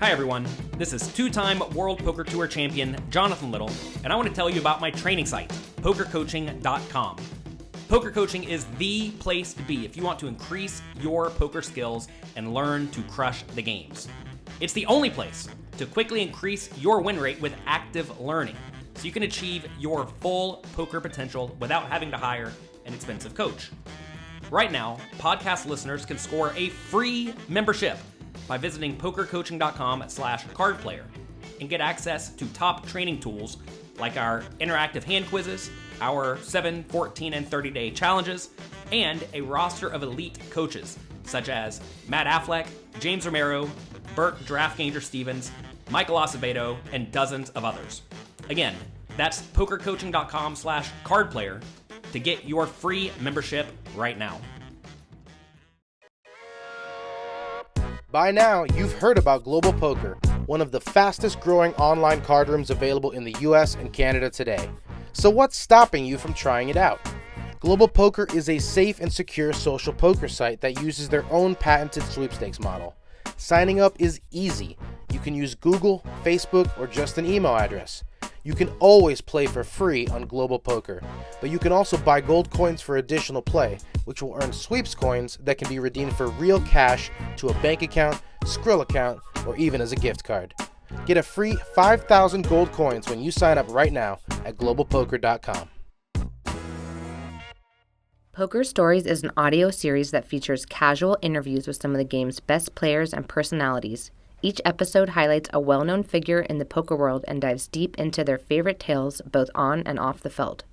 Hi everyone, this is two-time World Poker Tour champion Jonathan Little, and I want to tell you about my training site, PokerCoaching.com. Poker coaching is the place to be if you want to increase your poker skills and learn to crush the games. It's the only place to quickly increase your win rate with active learning, so you can achieve your full poker potential without having to hire an expensive coach. Right now, podcast listeners can score a free membership by visiting PokerCoaching.com/cardplayer and get access to top training tools like our interactive hand quizzes, our 7, 14, and 30-day challenges, and a roster of elite coaches such as Matt Affleck, James Romero, Burt DraftGanger Stevens, Michael Acevedo, and dozens of others. Again, that's PokerCoaching.com/cardplayer to get your free membership right now. By now, you've heard about Global Poker, one of the fastest growing online card rooms available in the US and Canada today. So what's stopping you from trying it out? Global Poker is a safe and secure social poker site that uses their own patented sweepstakes model. Signing up is easy. You can use Google, Facebook, or just an email address. You can always play for free on Global Poker, but you can also buy gold coins for additional play, which will earn sweeps coins that can be redeemed for real cash to a bank account, Skrill account, or even as a gift card. Get a free 5,000 gold coins when you sign up right now at globalpoker.com. Poker Stories is an audio series that features casual interviews with some of the game's best players and personalities. Each episode highlights a well-known figure in the poker world and dives deep into their favorite tales, both on and off the field.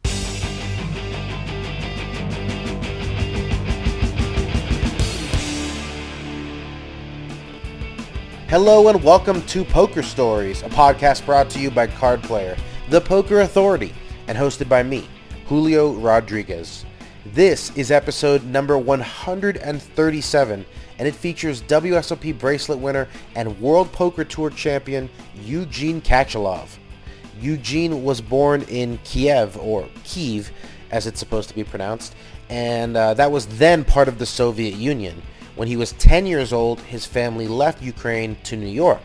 Hello and welcome to Poker Stories, a podcast brought to you by Card Player, the Poker Authority, and hosted by me, Julio Rodriguez. This is episode number 137, and it features WSOP bracelet winner and World Poker Tour champion Eugene Katchalov. Eugene was born in Kiev, or Kiev as it's supposed to be pronounced, and that was then part of the Soviet Union. When he was 10 years old, his family left Ukraine to New York,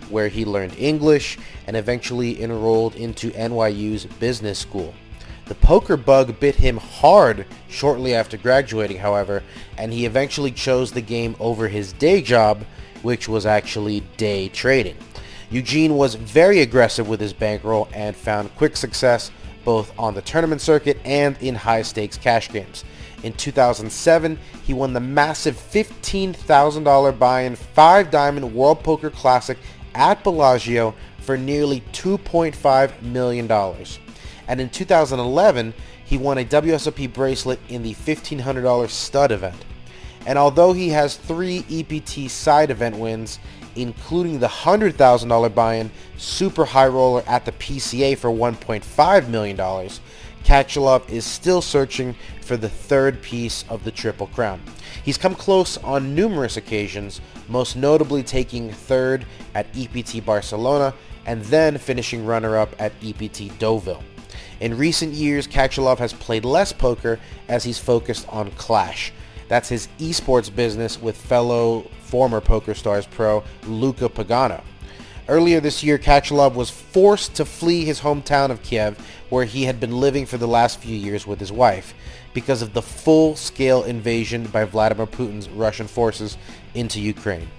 where he learned English and eventually enrolled into NYU's business school. The poker bug bit him hard shortly after graduating, however, and he eventually chose the game over his day job, which was actually day trading. Eugene was very aggressive with his bankroll and found quick success both on the tournament circuit and in high-stakes cash games. In 2007, he won the massive $15,000 buy-in 5-diamond World Poker Classic at Bellagio for nearly $2.5 million. And in 2011, he won a WSOP bracelet in the $1,500 stud event. And although he has 3 EPT side event wins, including the $100,000 buy-in super high roller at the PCA for $1.5 million, Katchalov is still searching for the third piece of the Triple Crown. He's come close on numerous occasions, most notably taking third at EPT Barcelona and then finishing runner-up at EPT Deauville. In recent years, Katchalov has played less poker as he's focused on Qlash. That's his esports business with fellow former PokerStars pro Luca Pagano. Earlier this year, Katchalov was forced to flee his hometown of Kiev, where he had been living for the last few years with his wife, because of the full-scale invasion by Vladimir Putin's Russian forces into Ukraine.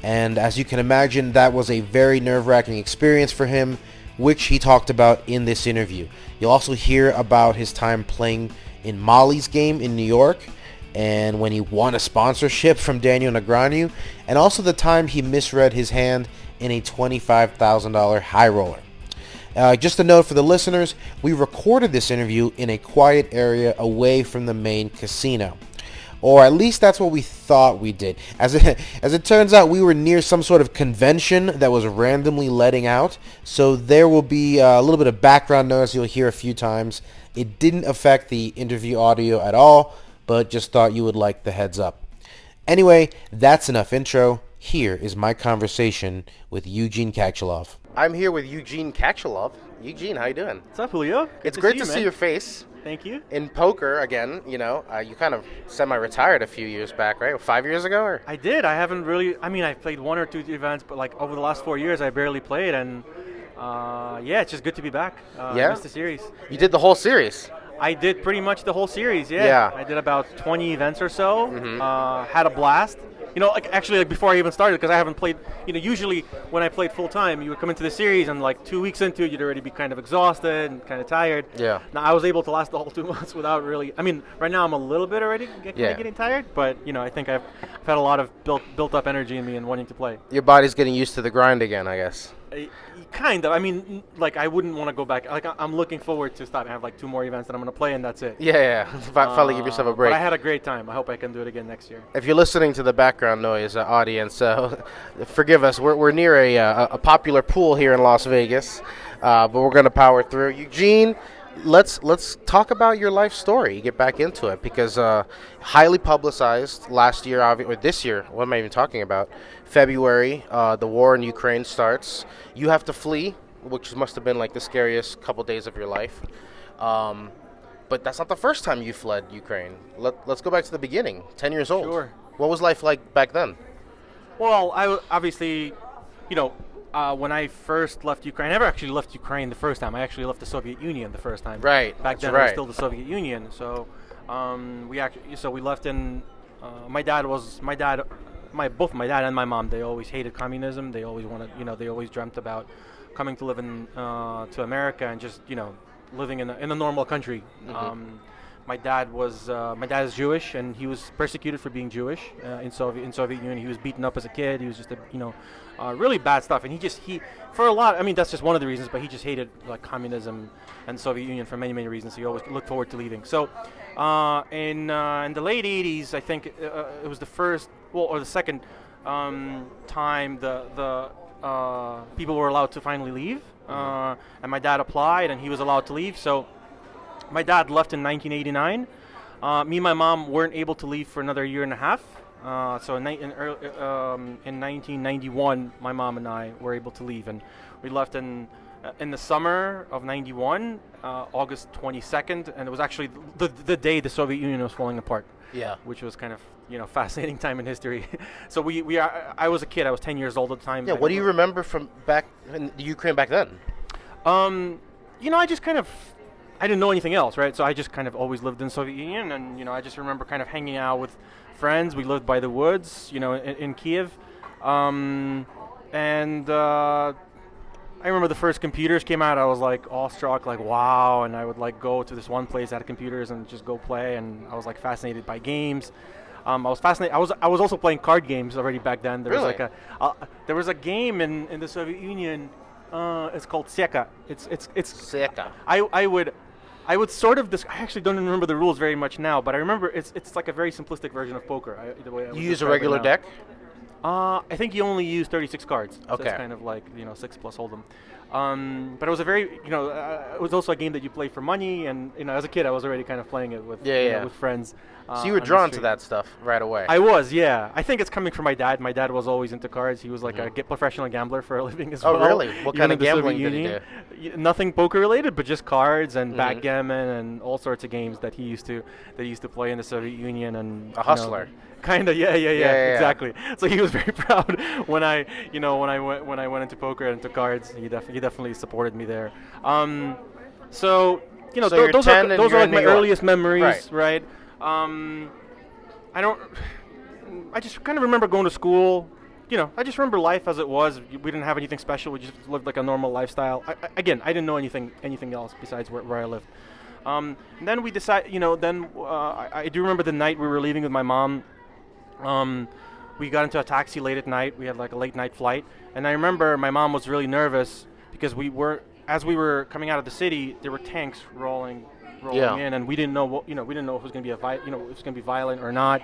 And as you can imagine, that was a very nerve-wracking experience for him, which he talked about in this interview. You'll also hear about his time playing in Molly's game in New York, and when he won a sponsorship from Daniel Negreanu, and also the time he misread his hand in a $25,000 high roller. Just a note for the listeners, we recorded this interview in a quiet area away from the main casino. Or at least that's what we thought we did. As it turns out, we were near some sort of convention that was randomly letting out, so there will be a little bit of background noise you'll hear a few times. It didn't affect the interview audio at all, but just thought you would like the heads up. Anyway, that's enough intro. Here is my conversation with Eugene Katchalov. I'm here with Eugene Katchalov, Eugene, how you doing? What's up, Julio? It's great to see your face. Thank you. In poker, again, you kind of semi-retired a few years back, right? 5 years ago? Or? I did. I haven't really, I played 1 or 2 events, but like over the last 4 years, I barely played. And it's just good to be back. I missed the series. You did the whole series? I did pretty much the whole series, yeah. I did about 20 events or so. Had a blast. Actually, before I even started, because I haven't played, usually when I played full-time, you would come into the series and like 2 weeks into it, you'd already be kind of exhausted and kind of tired. Yeah. Now, I was able to last the whole 2 months without really, right now I'm a little bit already getting tired, but, I think I've had a lot of built up energy in me and wanting to play. Your body's getting used to the grind again, I guess. Kind of. I wouldn't want to go back. I'm looking forward to stop. I have 2 more events that I'm going to play, and that's it. Yeah. Finally give yourself a break. But I had a great time. I hope I can do it again next year. If you're listening to the background noise, audience, forgive us. We're near a popular pool here in Las Vegas, but we're going to power through. Eugene, let's talk about your life story. Get back into it, because highly publicized last year, or this year. What am I even talking about? February, the war in Ukraine starts. You have to flee, which must have been the scariest couple days of your life. But that's not the first time you fled Ukraine. Let's go back to the beginning. 10 years old. Sure. What was life like back then? Well, I obviously, when I first left Ukraine, I never actually left Ukraine the first time. I actually left the Soviet Union the first time. Right. Back then, it was still the Soviet Union. So, we left in. Both my dad and my mom, they always hated communism. They always wanted, they always dreamt about coming to live in to America and just, living in a normal country. My dad is Jewish, and he was persecuted for being Jewish in Soviet Union. He was beaten up as a kid. He was just really bad stuff. And he for a lot. That's just one of the reasons. But he just hated communism and Soviet Union for many reasons. So he always looked forward to leaving. So in the late '80s, I think it was the first, or the second time the people were allowed to finally leave. And my dad applied, and he was allowed to leave. So my dad left in 1989. Me and my mom weren't able to leave for another year and a half. So in 1991, my mom and I were able to leave, and we left in the summer of '91, August 22nd, and it was actually the day the Soviet Union was falling apart. Yeah, which was kind of fascinating time in history. So I was a kid. I was 10 years old at the time. Yeah. What do you remember from back in the Ukraine back then? I just kind of. I didn't know anything else, right? So I just kind of always lived in the Soviet Union, and I just remember kind of hanging out with friends. We lived by the woods, in Kiev, and I remember the first computers came out. I was awestruck, wow, and I would go to this one place that had computers and just go play, and I was fascinated by games. I was fascinated. I was also playing card games already back then. There really? was there was a game in the Soviet Union. It's called Seka. It's Seka. I would sort of. I actually don't remember the rules very much now, but I remember it's a very simplistic version of poker. The way I you use a regular deck? I think you only use 36 cards. Okay. So it's kind of 6 plus hold'em. But it was a very, it was also a game that you play for money, and as a kid I was already kind of playing it with with friends. So you were drawn to that stuff right away. I was, yeah. I think it's coming from my dad. My dad was always into cards. He was a professional gambler for a living as well. Oh, really? What kind of gambling did he do? Nothing poker related, but just cards and backgammon and all sorts of games that he used to play in the Soviet Union. And a hustler. Kind of, yeah, exactly. So he was very proud when I went into poker and into cards. He definitely supported me there. So those are my earliest memories, right? I just kind of remember going to school. I just remember life as it was. We didn't have anything special. We just lived a normal lifestyle. I didn't know anything else besides where I lived. And then we decided, I do remember the night we were leaving with my mom. We got into a taxi late at night. We had a late night flight. And I remember my mom was really nervous because as we were coming out of the city, there were tanks rolling in, and we didn't know if it was going to be violent or not.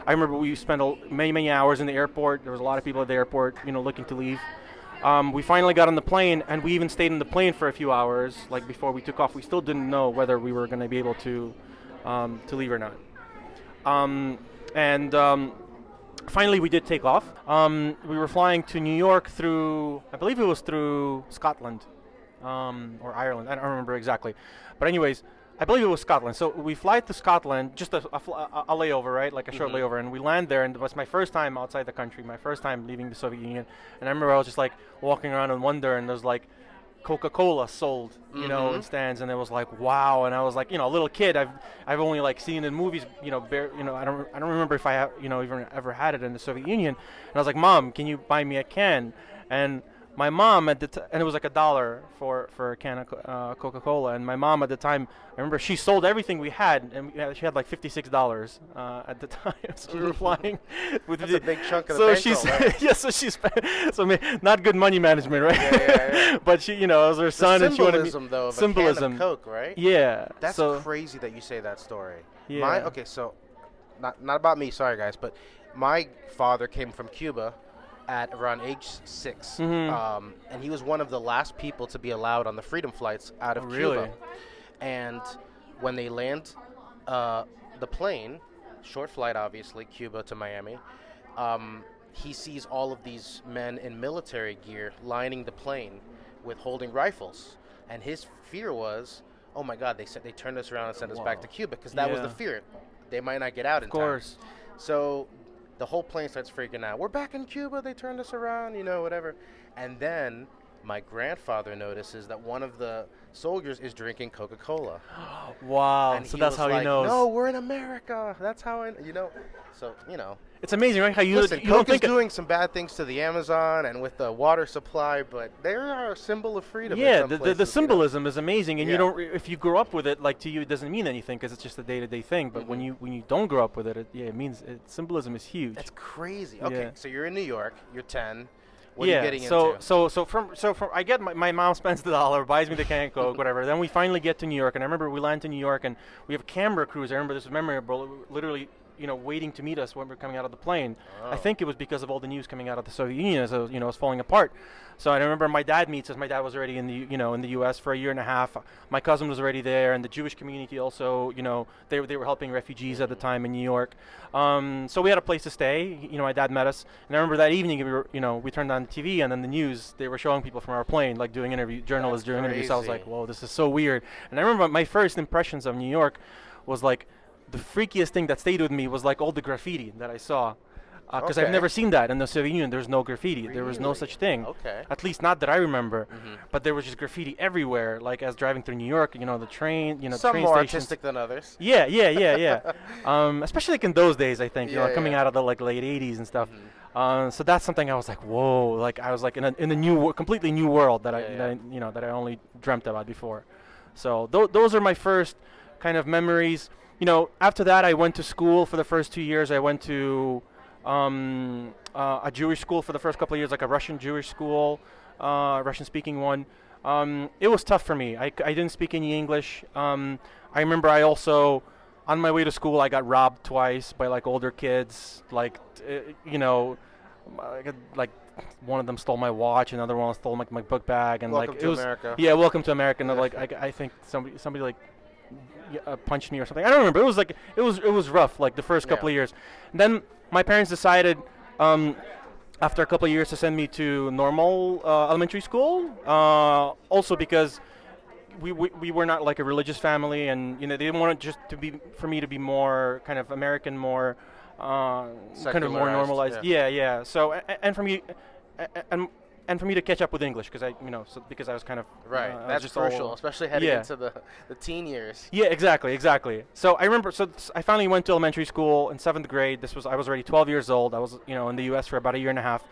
I remember we spent many hours in the airport. There was a lot of people at the airport, looking to leave. We finally got on the plane, and we even stayed in the plane for a few hours. Before we took off, we still didn't know whether we were going to be able to leave or not. Finally, we did take off. We were flying to New York through, I believe it was through Scotland. or Ireland. I don't remember exactly. But anyways, I believe it was Scotland. So we fly to Scotland, just a layover, right? Like a short layover. And we land there, and it was my first time outside the country, my first time leaving the Soviet Union. And I remember I was just like walking around in wonder, and there's like Coca-Cola sold, you know, in stands, and it was like, wow. And I was like, you know, a little kid. I've only like seen it in movies, you know, I don't remember if I have, you know, even ever had it in the Soviet Union. And I was like, Mom, can you buy me a can? And my mom and it was like $1 for a can of Coca-Cola. And my mom at the time, I remember she sold everything we had, and she had like $56 at the time. So we were flying with That's a big chunk of the bankroll, right? Yeah, so she spent, not good money management, right? Yeah. But she, you know, it was her son, and she wanted me. Though, of Symbolism, a can of Coke, right? Yeah. That's crazy that you say that story. Yeah. Okay, so not about me, sorry guys, but my father came from Cuba at around age 6, and he was one of the last people to be allowed on the freedom flights out of Cuba. Really? And when they land the plane, short flight obviously, Cuba to Miami, he sees all of these men in military gear lining the plane with holding rifles, and his fear was, oh my God, they turned us around and sent us back to Cuba, because that was the fear. They might not get out in time. Of course. So the whole plane starts freaking out. We're back in Cuba. They turned us around, you know, whatever. And then my grandfather notices that one of the soldiers is drinking Coca-Cola. Wow. And so that's how he knows. No, we're in America. That's how you know. So, you know. It's amazing, right? How you Listen, you Coke don't is think doing some bad things to the Amazon and with the water supply, but they are a symbol of freedom. Yeah, in some the places, symbolism is amazing, and Yeah. you don't. If you grow up with it, like to you, it doesn't mean anything because it's just a day-to-day thing. But when you don't grow up with it, it means symbolism is huge. That's crazy. Okay, Yeah. so you're in New York. You're 10. What are Yeah, you getting so into? so from I get my mom spends the $1, buys me the can of Coke, whatever. Then we finally get to New York, and I remember we land to New York, and we have a camera crews. I remember this was memorable, literally, you know, waiting to meet us when we're coming out of the plane. I think it was because of all the news coming out of the Soviet Union as it was falling apart. So I remember my dad meets us. My dad was already in the U.S. for a year and a half. My cousin was already there, and the Jewish community also, you know, they were helping refugees at the time in New York. So we had a place to stay. You know, my dad met us, and I remember that evening we turned on the TV, and then the news, they were showing people from our plane, like doing journalists doing interviews. So I was like, whoa, this is so weird. And I remember my first impressions of New York was like, the freakiest thing that stayed with me was like all the graffiti that I saw. Because I've never seen that in the Soviet Union. There's no graffiti. There was no such thing. Okay. At least not that I remember. But there was just graffiti everywhere. Like as driving through New York, you know, the train, some train more stations. artistic than others. Yeah. Especially like in those days, I think. Coming out of the like late '80s and stuff. So that's something I was like, whoa! Like I was like in a completely new world that I only dreamt about before. So those are my first kind of memories. You know, after that, I went to school for the first 2 years. I went to a Jewish school for the first couple of years, like a Russian Jewish school, Russian-speaking one. It was tough for me. I didn't speak any English. I remember I also, on my way to school, I got robbed twice by like older kids. Like, like one of them stole my watch, another one stole my book bag, and Welcome like to it was America. Yeah, welcome to America. And like I think somebody like punched me or something. I don't remember. It was like it was rough, like the first couple of years. And then my parents decided after a couple of years to send me to normal elementary school. Also because we were not like a religious family, and they didn't want it just to be for me to be more kind of American, more kind of more normalized. Yeah. So and for me and for me to catch up with English, because because I was kind of that's just crucial, especially heading into the teen years. Yeah, exactly. So I remember, I finally went to elementary school in 7th grade. I was already 12 years old. I was in the U.S. for about a year and a half,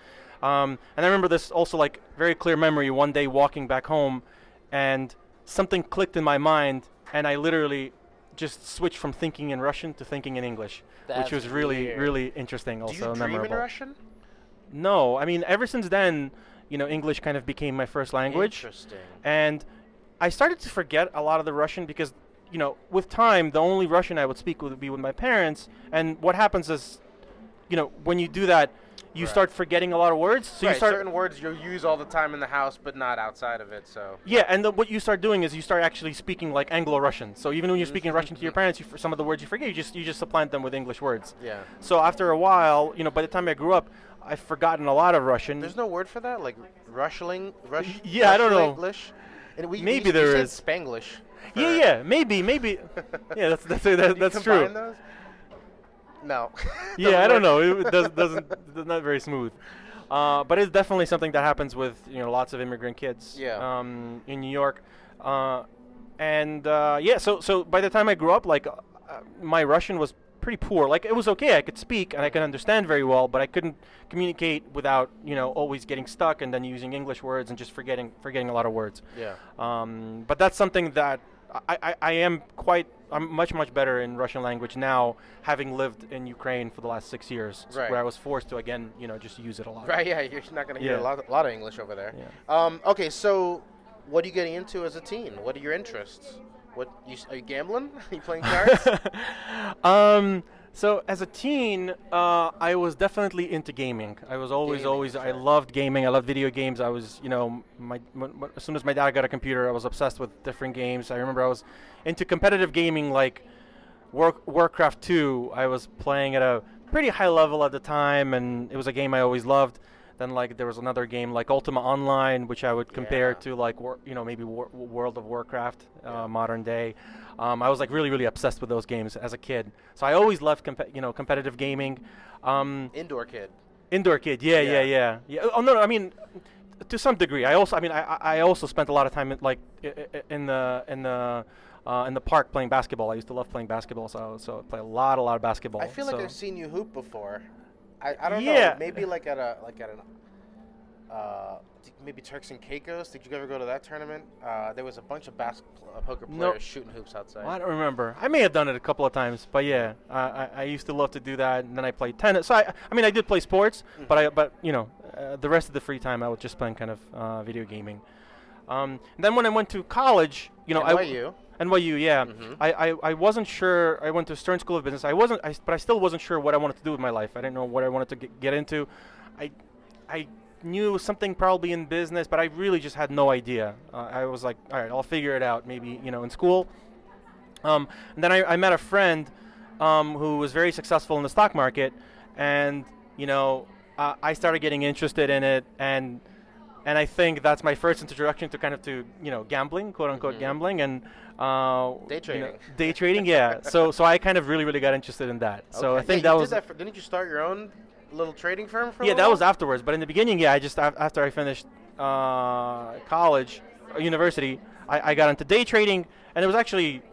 and I remember this also like very clear memory. One day walking back home, and something clicked in my mind, and I literally just switched from thinking in Russian to thinking in English, which was really interesting. Also Do you dream memorable. in Russian? No, I mean ever since then, English kind of became my first language. Interesting. And I started to forget a lot of the Russian because, with time, the only Russian I would speak would be with my parents. And what happens is, when you do that, you start forgetting a lot of words. So you start certain words you'll use all the time in the house, but not outside of it. So yeah, and what you start doing is you start actually speaking like Anglo-Russian. So even when you're speaking Russian to your parents, some of the words you forget, you just supplant them with English words. Yeah. So after a while, by the time I grew up, I've forgotten a lot of Russian. There's no word for that, like Rushling. Yeah, I don't know. English. And maybe there said is Spanglish. Yeah, maybe. Yeah, that's true. Combine those? No. Yeah, I don't know. It doesn't not very smooth. But it's definitely something that happens with lots of immigrant kids. Yeah. In New York, So by the time I grew up, my Russian was pretty poor. Like it was okay. I could speak and I could understand very well, but I couldn't communicate without always getting stuck and then using English words and just forgetting a lot of words. Yeah. But that's something that I'm much better in Russian language now, having lived in Ukraine for the last 6 years, right. where I was forced to again, just use it a lot. Right. Yeah. You're not going to hear a lot of English over there. Yeah. Okay. So, what are you getting into as a teen? What are your interests? Are you gambling? Are you playing cards? So as a teen, I was definitely into gaming. I was always. Sure. I loved gaming. I loved video games. I was, as soon as my dad got a computer, I was obsessed with different games. I remember I was into competitive gaming, like Warcraft 2. I was playing at a pretty high level at the time, and it was a game I always loved. Then there was another game like Ultima Online, which I would compare to maybe World of Warcraft, modern day. I was really obsessed with those games as a kid. So I always loved competitive gaming. Indoor kid. Indoor kid, yeah. Oh no, I mean, to some degree. I also spent a lot of time in the park playing basketball. I used to love playing basketball, so I play a lot of basketball. I feel like I've seen you hoop before. I don't know. Maybe maybe Turks and Caicos. Did you ever go to that tournament? There was a bunch of poker players shooting hoops outside. Well, I don't remember. I may have done it a couple of times, but yeah, I used to love to do that. And then I played tennis. So I did play sports, but the rest of the free time I was just playing kind of video gaming. Then when I went to college, NYU, yeah. Mm-hmm. I wasn't sure. I went to Stern School of Business. But I still wasn't sure what I wanted to do with my life. I didn't know what I wanted to get into. I knew something probably in business, but I really just had no idea. I was like, all right, I'll figure it out maybe, in school. And then I met a friend who was very successful in the stock market, and I started getting interested in it, and I think that's my first introduction to gambling, quote unquote gambling, and day trading. Day trading, yeah. So I kind of really got interested in that. So I think didn't you start your own little trading firm for a that while? was afterwards. But in the beginning, I just after I finished college, university, I got into day trading, and it was actually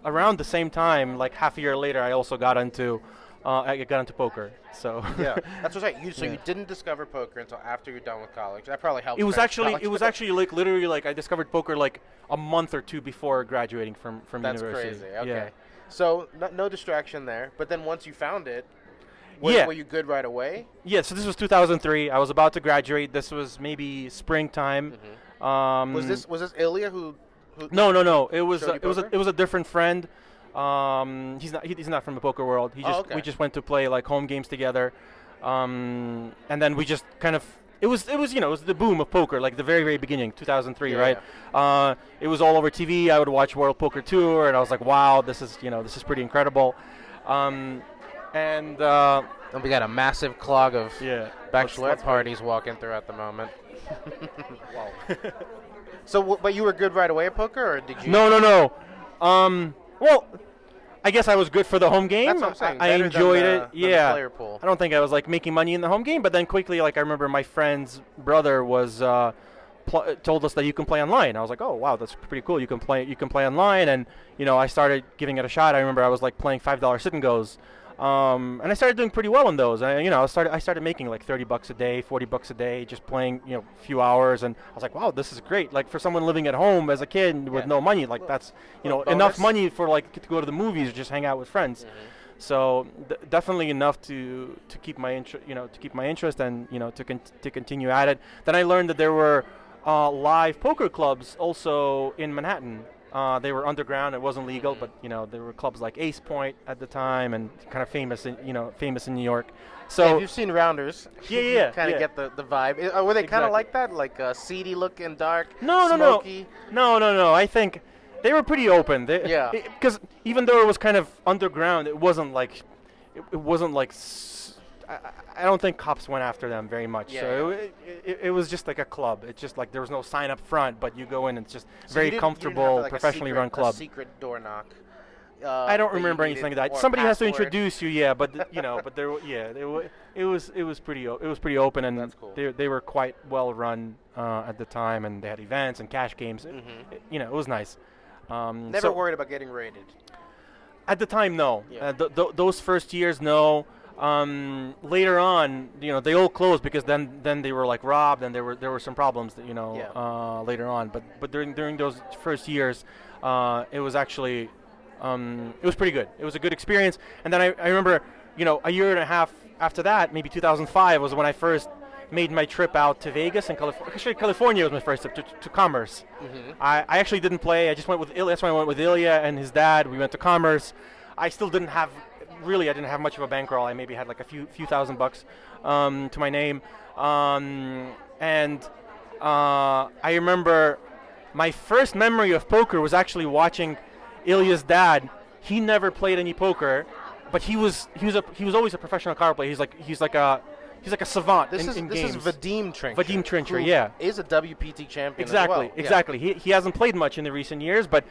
around the same time, like half a year later, I also got into poker. So yeah, that's what I'm saying. You didn't discover poker until after you're done with college. That probably helped. It was actually literally I discovered poker a month or two before graduating from that's university. That's crazy. Okay. Yeah. So no distraction there. But then once you found it, were you good right away? Yeah. So this was 2003. I was about to graduate. This was maybe springtime. Mm-hmm. Was this Ilya who No. It was a different friend. He's not from the poker world. We just went to play home games together, and then we just kind of it was the boom of poker, the very, very beginning, 2003, right? Yeah. It was all over TV. I would watch World Poker Tour, and I was like, wow, this is pretty incredible. And we got a massive clog of bachelorette parties walking through at the moment. Wow. So, but you were good right away at poker, or did you? No. Well, I guess I was good for the home game. That's what I'm saying. I enjoyed it. Yeah. The player pool. I don't think I was making money in the home game, but then quickly, I remember my friend's brother was told us that you can play online. I was like, oh wow, that's pretty cool. You can play online, and I started giving it a shot. I remember I was playing $5 sit and goes. And I started doing pretty well in those. I started making $30 a day, $40 a day, just playing a few hours, and I was like, wow, this is great. For someone living at home as a kid with no money, that's enough money for to go to the movies or just hang out with friends. Mm-hmm. So definitely enough to keep my interest and to continue at it. Then I learned that there were live poker clubs also in Manhattan. They were underground. It wasn't legal, but there were clubs like Ace Point at the time, and kind of famous in New York. So you've seen Rounders. Yeah. Kind of get the vibe. Were they kind of like that, seedy looking, dark, smoky? No. I think they were pretty open. Because even though it was kind of underground, it wasn't like I don't think cops went after them very much. Yeah, So yeah. it was just like a club. It's just like there was no sign up front, but you go in and it's just So very you didn't comfortable, have, like, professionally run a club. secret door knock. I don't remember anything like that. Somebody has to introduce you, yeah. But but it was pretty open, and That's cool. they were quite well run at the time, and they had events and cash games. It was nice. Never worried about getting raided. At the time, no. Yeah. Those first years, no. Later on, they all closed because then they were like robbed, and there were some problems that, later on. But during those first years, it was actually it was pretty good. It was a good experience. And then I remember, a year and a half after that, maybe 2005 was when I first made my trip out to Vegas and California. Actually, California was my first trip to Commerce. I actually didn't play. I just went with Ilya. That's why I went with Ilya and his dad. We went to Commerce. I still didn't have much of a bankroll. I maybe had like a few $1,000 to my name. And I remember my first memory of poker was actually watching Ilya's dad. He never played any poker, but he was always a professional card player. He's like a savant in games. This is Vadim Trincher. Vadim Trincher, yeah. Is a WPT champion Exactly, as well. exactly. He hasn't played much in the recent years, but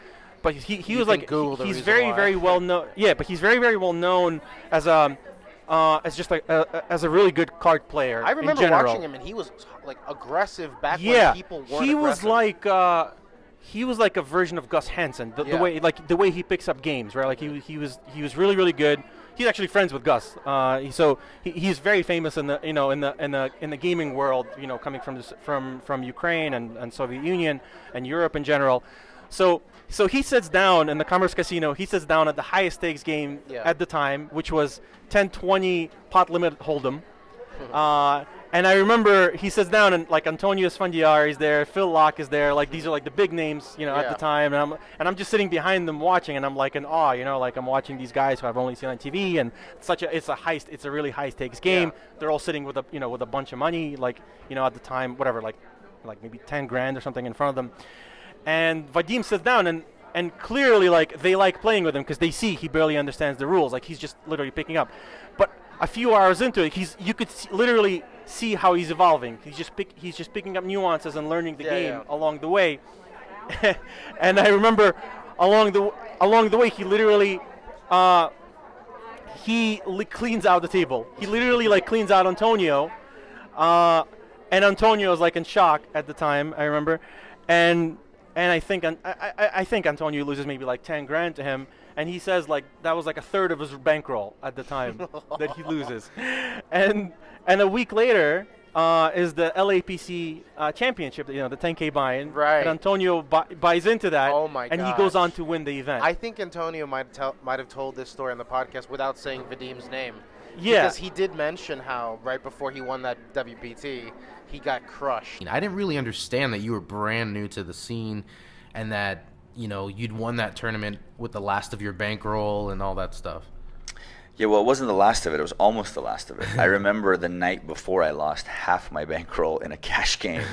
he was like he's very well known. Yeah, but he's very well known as just like as a really good card player. I remember in general. watching him, and he was like aggressive back when people weren't he aggressive. was he was like a version of Gus Hansen. The way he picks up games, right? Like he was really good. He's actually friends with Gus. He's very famous in the in the gaming world. Coming from Ukraine and Soviet Union and Europe in general. So he sits down in the Commerce Casino. He sits down at the highest stakes game at the time, which was 10-20 pot limit hold'em. And I remember he sits down and like Antonio Sfandiari is there, Phil Locke is there. Like these are like the big names, at the time. And I'm just sitting behind them watching, and I'm like in awe, like I'm watching these guys who I've only seen on TV. And it's a really high stakes game. Yeah. They're all sitting with a bunch of money, like at the time, whatever, like maybe 10 grand or something in front of them. And Vadim sits down and clearly like they like playing with him because they see he barely understands the rules. Like he's just literally picking up. But a few hours into it, you could literally see how he's evolving. He's just picking up nuances and learning the game along the way. And I remember along the way he literally cleans out the table. He literally like cleans out Antonio, and Antonio was like in shock at the time. I remember, and I think Antonio loses maybe like 10 grand to him. And he says like that was like a third of his bankroll at the time that he loses, and a week later is the LAPC championship, the 10K buy-in. Right. And Antonio buys into that. Oh my And gosh. he goes on to win the event. I think Antonio might have told this story on the podcast without saying Vadim's name. Yeah. Because he did mention how right before he won that WPT, he got crushed. I didn't really understand that you were brand new to the scene and that, you'd won that tournament with the last of your bankroll and all that stuff. Yeah, well, it wasn't the last of it. It was almost the last of it. I remember the night before I lost half my bankroll in a cash game,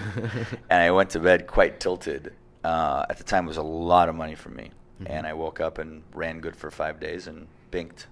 and I went to bed quite tilted. At the time, it was a lot of money for me, and I woke up and ran good for 5 days and binked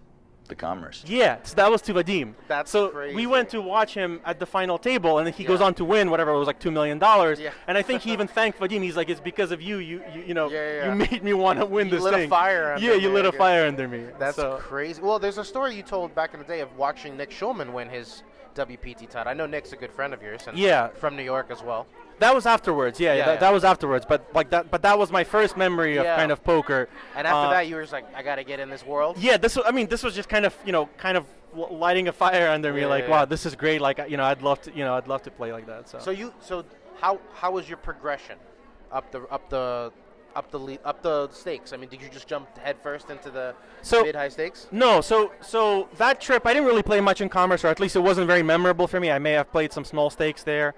the Commerce. Yeah, so that was to Vadim. That's so crazy. we went to watch him at the final table, and then he goes on to win whatever it was, like $2 million. Yeah. And I think he even thanked Vadim. He's like, it's because of you. You Yeah. made me want to win You this lit thing. a fire under Yeah, me, you lit I a guess. fire under me. That's So- crazy. Well, there's a story you told back in the day of watching Nick Schulman win his WPT title. I know Nick's a good friend of yours. And Yeah. from New York as well. That was afterwards. Yeah, that was afterwards. But that was my first memory of Yeah. kind of poker. And after that, you were just like, I got to get in this world. Yeah, this was just kind of lighting a fire under me. Like, wow, this is great. Like, I'd love to play like that. So how was your progression up the stakes? I mean, did you just jump head first into the mid-high stakes? No, so that trip I didn't really play much in Commerce, or at least it wasn't very memorable for me. I may have played some small stakes there.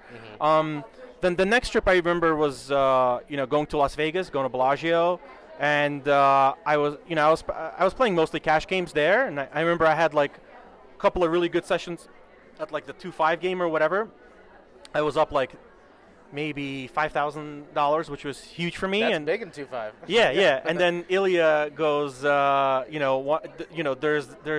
Then the next trip I remember was going to Las Vegas, going to Bellagio, and I was playing mostly cash games there, and I remember I had like a couple of really good sessions at like the 2-5 game or whatever. I was up like maybe $5,000, which was huge for me. That's and big in 2-5. yeah. And then Ilya goes, there's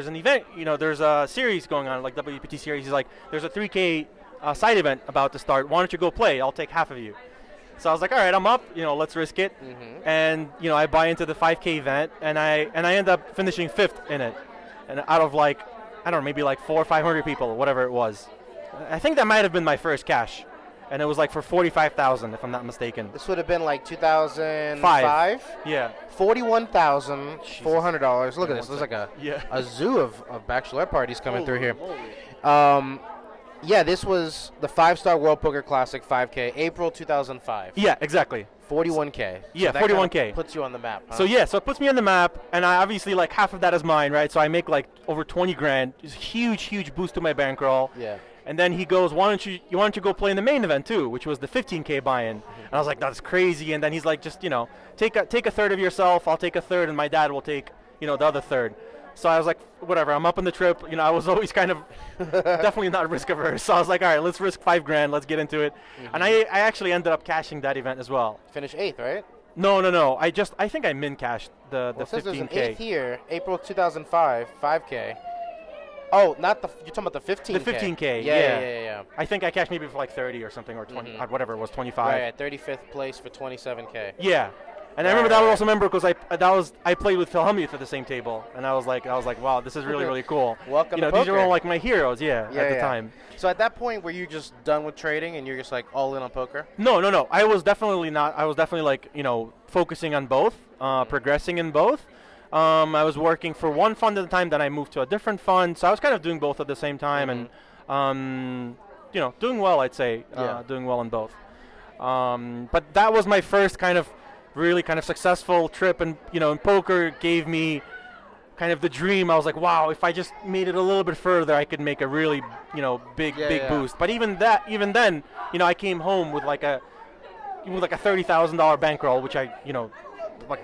an event, there's a series going on, like WPT series. He's like, there's a 3K side event about to start. Why don't you go play? I'll take half of you. So I was like, all right, I'm up. Let's risk it. Mm-hmm. And I buy into the 5K event, and I end up finishing 5th in it, and out of I don't know, maybe 400 or 500 people, whatever it was. I think that might have been my first cash, and it was for 45,000, if I'm not mistaken. This would have been 2005. Yeah. $41,400. Look at this. There's a zoo of bachelorette parties coming through here. Yeah, this was the 5-star World Poker Classic 5K, April 2005. Yeah, exactly. 41K. Yeah, so that 41K. kind of puts you on the map. Huh? So it puts me on the map, and I obviously half of that is mine, right? So I make over 20 grand. It's a huge boost to my bankroll. Yeah. And then he goes, why don't you go play in the main event too, which was the 15K buy-in. Mm-hmm. And I was like, that's crazy. And then he's like, just take a third of yourself. I'll take a third, and my dad will take the other third. So I was like, whatever, I'm up on the trip. I was always kind of definitely not risk averse. So I was like, all right, let's risk 5 grand. Let's get into it. Mm-hmm. And I actually ended up cashing that event as well. Finish 8th, right? No. I think I min cashed the 15K. There's an 8th here, April 2005, 5K. Oh, you're talking about the 15K. The 15K, yeah. I think I cashed maybe for 30 or something, or 20, whatever it was, 25. Right, 35th place for 27K. Yeah. And I remember that. I also remember because I played with Phil Hellmuth at the same table, and I was like, wow, this is really cool. Welcome to these poker. are all my heroes, at the time. So at that point, were you just done with trading and you're just all in on poker? No. I was definitely not. I was definitely focusing on both, progressing in both. I was working for one fund at the time, then I moved to a different fund, so I was kind of doing both at the same time, and doing well, I'd say, doing well in both. But that was my first really successful trip, and in poker gave me kind of the dream. I was like, wow, if I just made it a little bit further, I could make a really big boost. But even then, I came home with a $30,000 bankroll, which I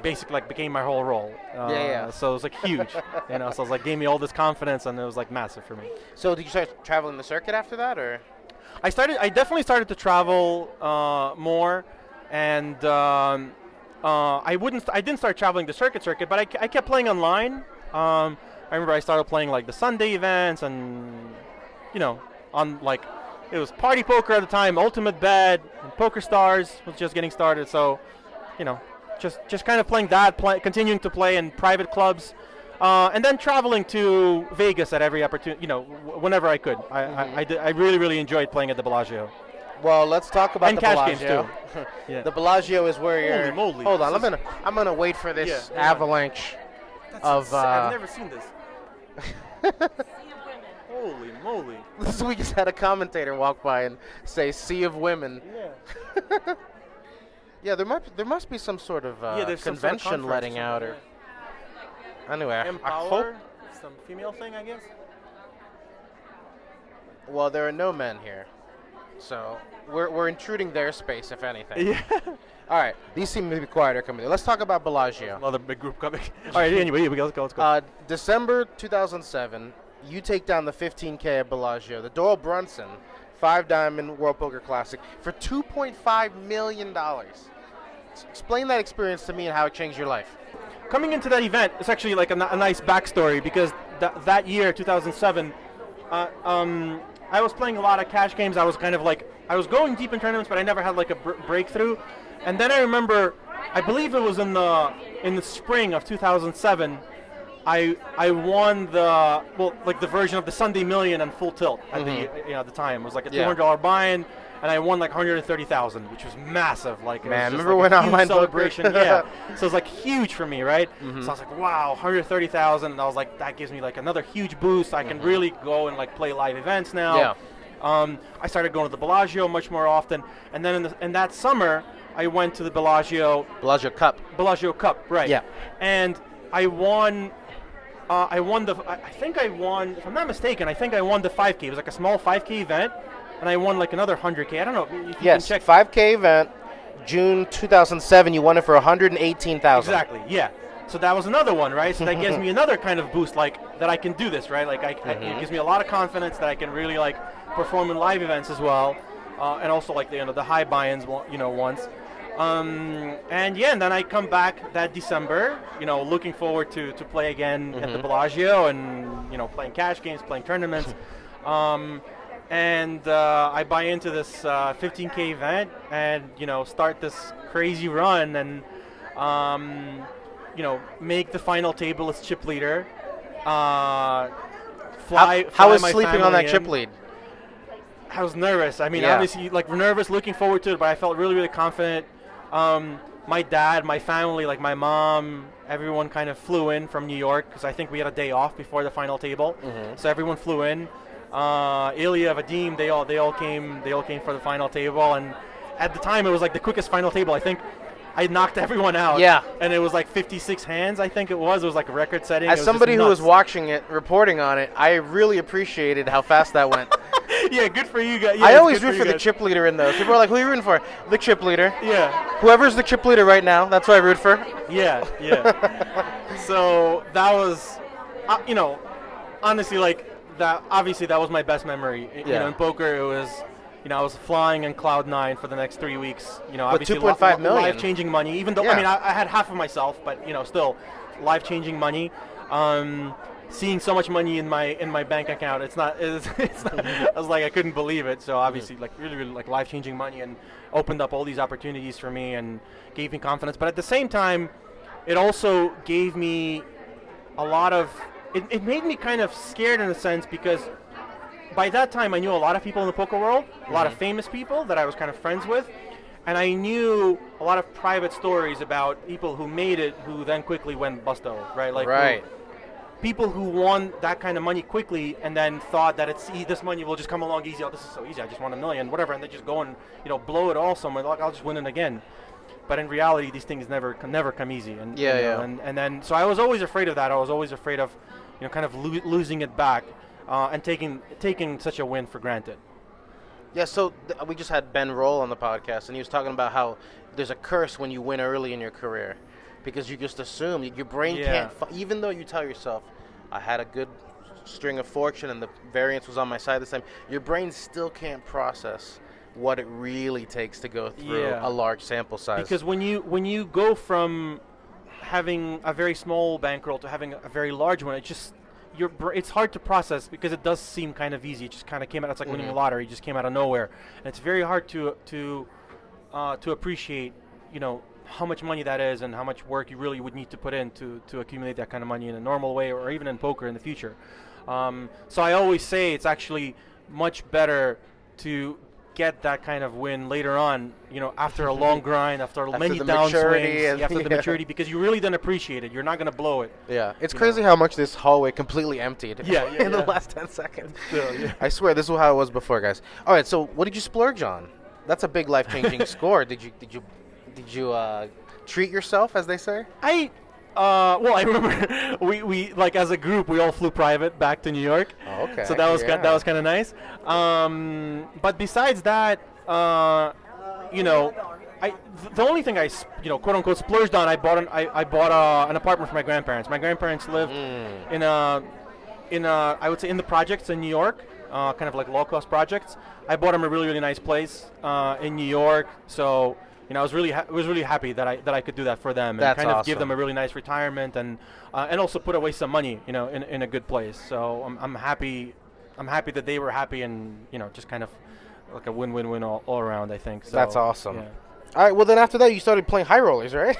basically became my whole role. So it was huge. So it was gave me all this confidence, and it was massive for me. So did you start traveling the circuit after that, or? I definitely started to travel more, and I didn't start traveling the circuit, but I kept playing online. I remember I started playing the Sunday events, and on it was Party Poker at the time, Ultimate Bet, and PokerStars was just getting started. So just kind of playing that, continuing to play in private clubs, and then traveling to Vegas at every opportunity, whenever I could. I really enjoyed playing at the Bellagio. Well, let's talk about and the cash Bellagio. games too. Yeah. The Bellagio is where you're. Holy moly. Hold on, I'm gonna wait for this avalanche of. I've never seen this. Holy moly! We just had a commentator walk by and say "Sea of Women." Yeah. Yeah, there must be some sort of convention letting out, or anyway. Empower, I hope some female thing, I guess. Well, there are no men here, so we're intruding their space, if anything. Yeah. All right, these seem to be quieter coming in. Let's talk about Bellagio. Another big group coming. All right, anyway, here we go. Let's go. December 2007, you take down the 15K at Bellagio, the Doyle Brunson 5-Diamond World Poker Classic for $2.5 million. Explain that experience to me and how it changed your life. Coming into that event, it's actually a nice backstory, because that year, 2007, I was playing a lot of cash games. I was I was going deep in tournaments, but I never had a breakthrough. And then I remember, I believe it was in the spring of 2007, I won the version of the Sunday Million on Full Tilt at the time. It was a $200 buy-in, and I won $130,000, which was massive. Man, remember when online celebration? Yeah. So it was huge for me, right? Mm-hmm. So I was like, wow, $130,000, and I was like, that gives me another huge boost. I can really go and play live events now. Yeah. I started going to the Bellagio much more often, and then in that summer, I went to the Bellagio Cup. Bellagio Cup, right? Yeah. And I won. I think I won. If I'm not mistaken, I think I won the 5K. It was a small 5K event, and I won another 100K. I don't know if you can check. 5K event, June 2007. You won it for $118,000. Exactly. Yeah. So that was another one, right? So that gives me another kind of boost, that I can do this, right? It gives me a lot of confidence that I can really perform in live events as well. and also like the high buy-ins, once. And then I come back that December, looking forward to play again at the Bellagio and, playing cash games, playing tournaments. And I buy into this 15K event and, start this crazy run and, make the final table as chip leader. How was sleeping on that chip lead? I was nervous. I mean, obviously, nervous, looking forward to it, but I felt really, really confident. My dad, my family, my mom, everyone kind of flew in from New York because I think we had a day off before the final table. So everyone flew in. Ilya, Vadim, they all came for the final table, and at the time it was the quickest final table. I think I knocked everyone out. Yeah. And it was 56 hands, I think it was. It was a record setting. As somebody who was watching it, reporting on it, I really appreciated how fast that went. Yeah, good for you guys. Yeah, I always root for the chip leader in those. People are like, who are you rooting for? The chip leader. Yeah. Whoever's the chip leader right now, that's who I root for. Yeah. So that was, honestly, that. Obviously, that was my best memory. In poker, it was, I was flying in cloud 9 for the next 3 weeks. Obviously, $2.5 million. Life-changing money. Even though I had half of myself, but still, life-changing money. Seeing so much money in my bank account, it's not. I was I couldn't believe it. So obviously, really, really life-changing money, and opened up all these opportunities for me and gave me confidence. But at the same time, it also gave me a lot of. It made me kind of scared in a sense because by that time I knew a lot of people in the poker world, a lot of famous people that I was kind of friends with, and I knew a lot of private stories about people who made it who then quickly went busto, right? Right. People who won that kind of money quickly and then thought that this money will just come along easy. Oh, this is so easy. I just won $1 million, whatever, and they just go and blow it all somewhere. I'll just win it again. But in reality, these things never come easy. And and then so I was always afraid of that. I was always afraid of kind of losing it back and taking such a win for granted. Yeah. So we just had Ben Roll on the podcast, and he was talking about how there's a curse when you win early in your career. Because you just assume your brain can't, even though you tell yourself, I had a good string of fortune and the variance was on my side this time, your brain still can't process what it really takes to go through a large sample size. Because when you go from having a very small bankroll to having a very large one, it's hard to process because it does seem kind of easy. It just kind of came out. It's like winning a lottery. It just came out of nowhere, and it's very hard to appreciate, how much money that is and how much work you really would need to put in to accumulate that kind of money in a normal way or even in poker in the future. So I always say it's actually much better to get that kind of win later on, after a long grind, after many downswings, after the maturity, because you really don't appreciate it. You're not going to blow it. Yeah, it's crazy how much this hallway completely emptied in the last 10 seconds. Still, I swear, this is how it was before, guys. All right, so what did you splurge on? That's a big life-changing score. Did you treat yourself, as they say? I remember we as a group we all flew private back to New York. Oh, okay. So that was kind of nice. But besides that, the only thing I quote unquote splurged on, I bought an apartment for my grandparents. My grandparents live in I would say in the projects in New York, kind of like low cost projects. I bought them a really, really nice place in New York. So. I was really happy that I could do that for them and kind of give them a really nice retirement and also put away some money, in a good place. So I'm happy that they were happy and just kind of like a win-win-win all around. I think. So, that's awesome. Yeah. All right. Well, then after that, you started playing high rollers, right?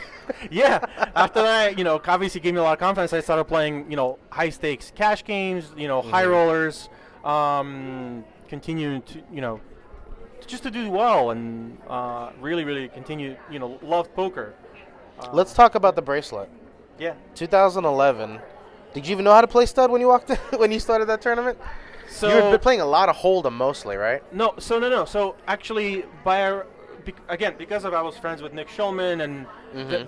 Yeah. After that, obviously gave me a lot of confidence. I started playing, high stakes cash games, high rollers, continuing to, just to do well and really, really continue, love poker. Let's talk about the bracelet. Yeah. 2011. Did you even know how to play stud when you walked in, when you started that tournament? So you had been playing a lot of Hold'em mostly, right? No. So actually, because I was friends with Nick Schulman and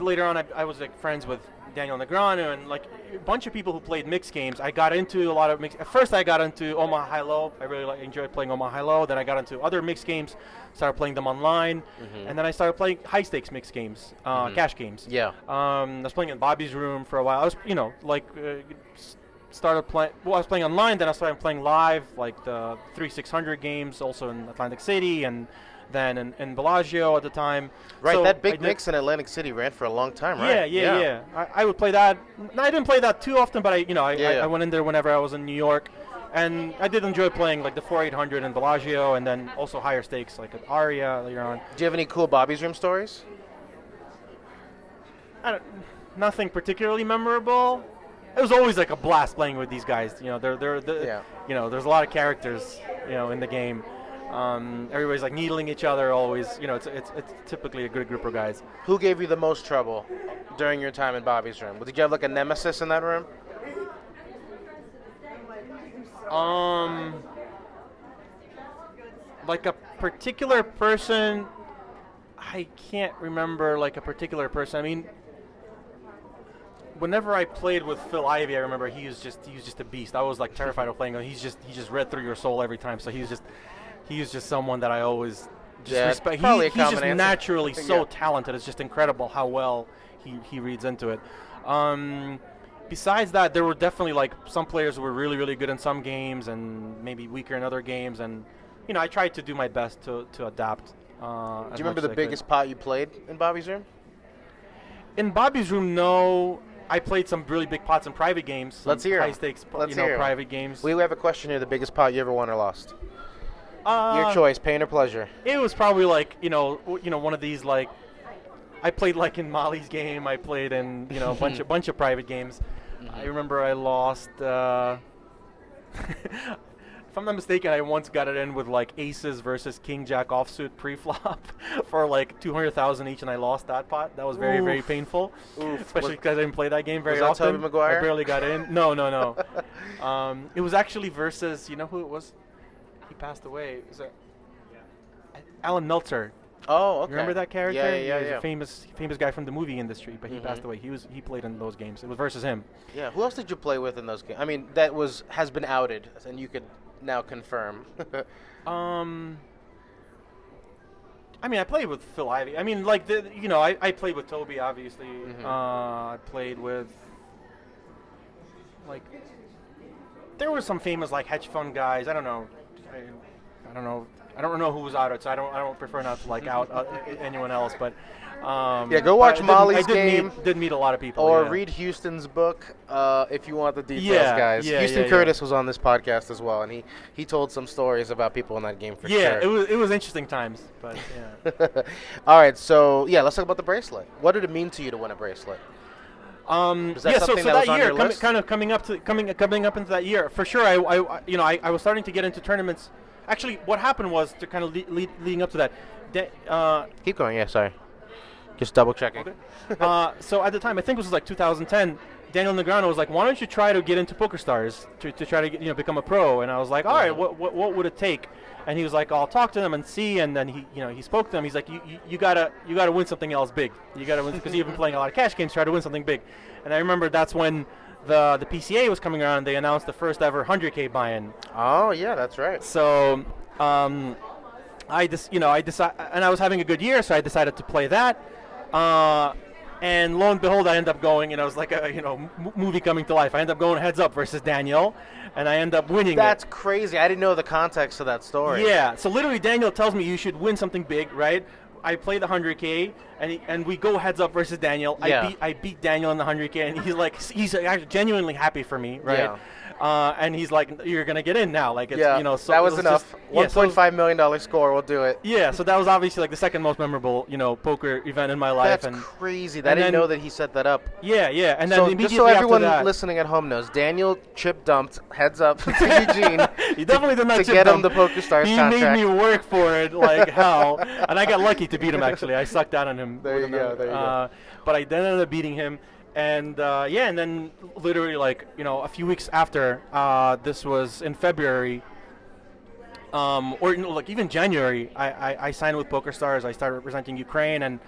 later on I was friends with Daniel Negreanu and a bunch of people who played mixed games. I got into a lot of mixed. At first, I got into Omaha High-Low. I really enjoyed playing Omaha High-Low. Then I got into other mixed games, started playing them online, and then I started playing high-stakes mixed games, cash games. Yeah. I was playing in Bobby's room for a while. I was, started playing. Well, I was playing online. Then I started playing live, like the 3-600 games, also in Atlantic City, and then in Bellagio at the time. Right, So that big mix in Atlantic City ran for a long time, right? Yeah. I would play that. I didn't play that too often, but I went in there whenever I was in New York, and I did enjoy playing like the 4-800 in Bellagio, and then also higher stakes like at Aria later on. Do you have any cool Bobby's Room stories? Nothing particularly memorable. It was always like a blast playing with these guys. They're you know, there's a lot of characters, in the game. Everybody's like needling each other always. It's typically a good group of guys. Who gave you the most trouble during your time in Bobby's Room? Did you have like a nemesis in that room? Like a particular person, I can't remember like a particular person. I mean, whenever I played with Phil Ivey, I remember he was just a beast. I was like terrified of playing him. He just read through your soul every time. So he was just someone that I always just respect. He's just naturally so talented. It's just incredible how well he reads into it. Besides that, there were definitely like some players who were really, really good in some games and maybe weaker in other games. And I tried to do my best to adapt. Do you remember the biggest pot you played in Bobby's Room? In Bobby's Room, no. I played some really big pots in private games. Let's hear high stakes, private games. We have a question here. The biggest pot you ever won or lost? Your choice, pain or pleasure. It was probably like one of these like. I played like in Molly's game. I played in a bunch of private games. I remember I lost. If I'm not mistaken, I once got it in with like aces versus king jack offsuit pre-flop for like 200,000 each, and I lost that pot. That was very very painful, especially because I didn't play that game very often. Toby Maguire? I barely got in. No. It was actually versus who it was. He passed away. Was it Alan Meltzer? Oh, okay. Remember that character? Yeah. He was a famous guy from the movie industry, but he passed away. He played in those games. It was versus him. Yeah. Who else did you play with in those games? I mean, that has been outed, and you could now confirm. I mean, I played with Phil Ivey. I mean, like I played with Toby, obviously. I played with like there were some famous like hedge fund guys. I don't know. I don't know who was out, so I don't prefer not to like out anyone else. But go watch Molly's game. Did meet a lot of people. Or read Houston's book if you want the details, guys. Houston Curtis was on this podcast as well, and he told some stories about people in that game for sure. Yeah, it was interesting times, but yeah. All right, so let's talk about the bracelet. What did it mean to you to win a bracelet? So that year, coming up into that year, for sure. I was starting to get into tournaments. Actually, what happened was to kind of leading up to that. Keep going. Yeah, sorry. Just double checking. Okay. So at the time, I think it was like 2010. Daniel Negreanu was like, "Why don't you try to get into PokerStars to try to become a pro?" And I was like, "All right, what would it take?" And he was like, "I'll talk to them and see." And then he spoke to them. He's like, "You gotta win something else big. You gotta win because you've been playing a lot of cash games. Try to win something big." And I remember that's when the PCA was coming around. They announced the first ever 100K buy-in. Oh yeah, that's right. So I decided, and I was having a good year, so I decided to play that. And lo and behold, I end up going, and I was like a movie coming to life. I end up going heads up versus Daniel, and I end up winning. That's crazy. I didn't know the context of that story. Yeah. So literally, Daniel tells me you should win something big, right? I play the 100K, and we go heads up versus Daniel. Yeah. I beat Daniel in the 100K, and he's actually genuinely happy for me, right? Yeah. And he's like, "You're gonna get in now." Like, it's, so that was enough. $1.5 million score will do it. Yeah, so that was obviously like the second most memorable, poker event in my life. That's crazy. I didn't know that he set that up. Yeah, and then immediately just so everyone after that, listening at home knows, Daniel chip dumped heads up to Eugene. He definitely did not to chip get dump. him the PokerStars contract. He made me work for it like hell, and I got lucky to beat him. Actually, I sucked down on him. There you go. But I then ended up beating him. And and then literally a few weeks after, this was in February, or even January, I signed with PokerStars. I started representing Ukraine, and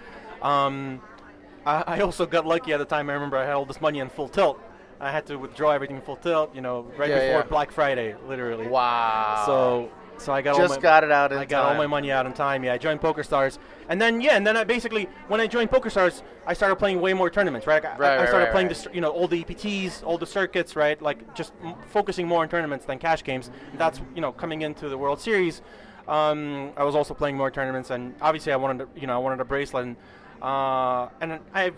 I also got lucky at the time. I remember I had all this money in full tilt. I had to withdraw everything in full tilt, before Black Friday, literally. Wow. So I got got it out in I got all my money out in time. Yeah, I joined PokerStars, and then when I joined PokerStars, I started playing way more tournaments. Right, I started playing all the EPTs, all the circuits. Right, like just focusing more on tournaments than cash games. That's coming into the World Series. I was also playing more tournaments, and obviously I wanted a bracelet, and I've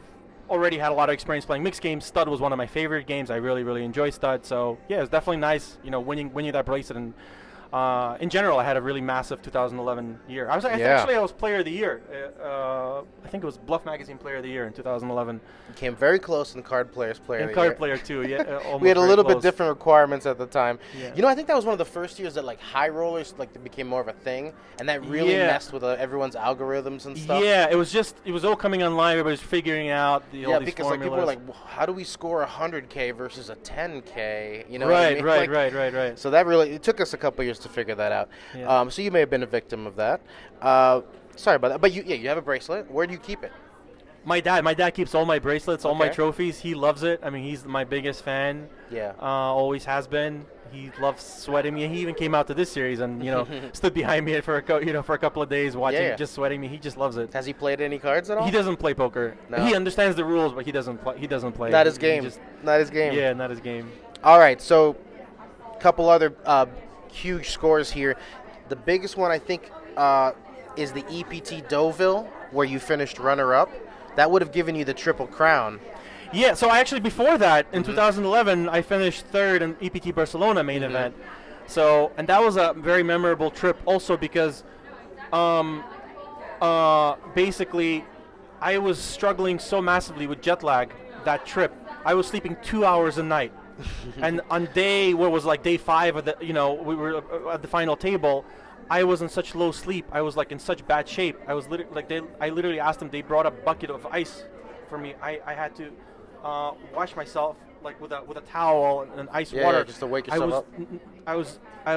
already had a lot of experience playing mixed games. Stud was one of my favorite games. I really, really enjoy Stud. So yeah, it was definitely nice, winning that bracelet. And in general, I had a really massive 2011 year. I was Player of the Year. I think it was Bluff Magazine Player of the Year in 2011. You came very close in Card Players Player of the Year. Card Player too. Yeah, we had a little bit different requirements at the time. Yeah. I think that was one of the first years that like high rollers became more of a thing, and that really messed with everyone's algorithms and stuff. Yeah, it was all coming online. Everybody's figuring out all these because formulas. People were like, how do we score 100K versus a 10K? Right. So that it took us a couple years to figure that out. Yeah. So you may have been a victim of that. Sorry about that. But you have a bracelet. Where do you keep it? My dad keeps all my bracelets, all my trophies. He loves it. I mean, he's my biggest fan. Yeah. Always has been. He loves sweating me. He even came out to this series and stood behind me for a couple of days watching, just sweating me. He just loves it. Has he played any cards at all? He doesn't play poker. No. He understands the rules, but he doesn't play. Not his game. Not his game. Yeah, not his game. All right. So, a couple other huge scores here. The biggest one I think is the EPT Deauville, where you finished runner-up. That would have given you the Triple Crown. Yeah, so before that, in 2011, I finished third in EPT Barcelona main event. So, and that was a very memorable trip also because basically I was struggling so massively with jet lag that trip. I was sleeping 2 hours a night. And on day 5 of the, we were at the final table, I was in such low sleep. I was like in such bad shape. I was I literally asked them. They brought a bucket of ice for me. I had to wash myself like with a towel and ice water. Yeah, just to wake yourself up. I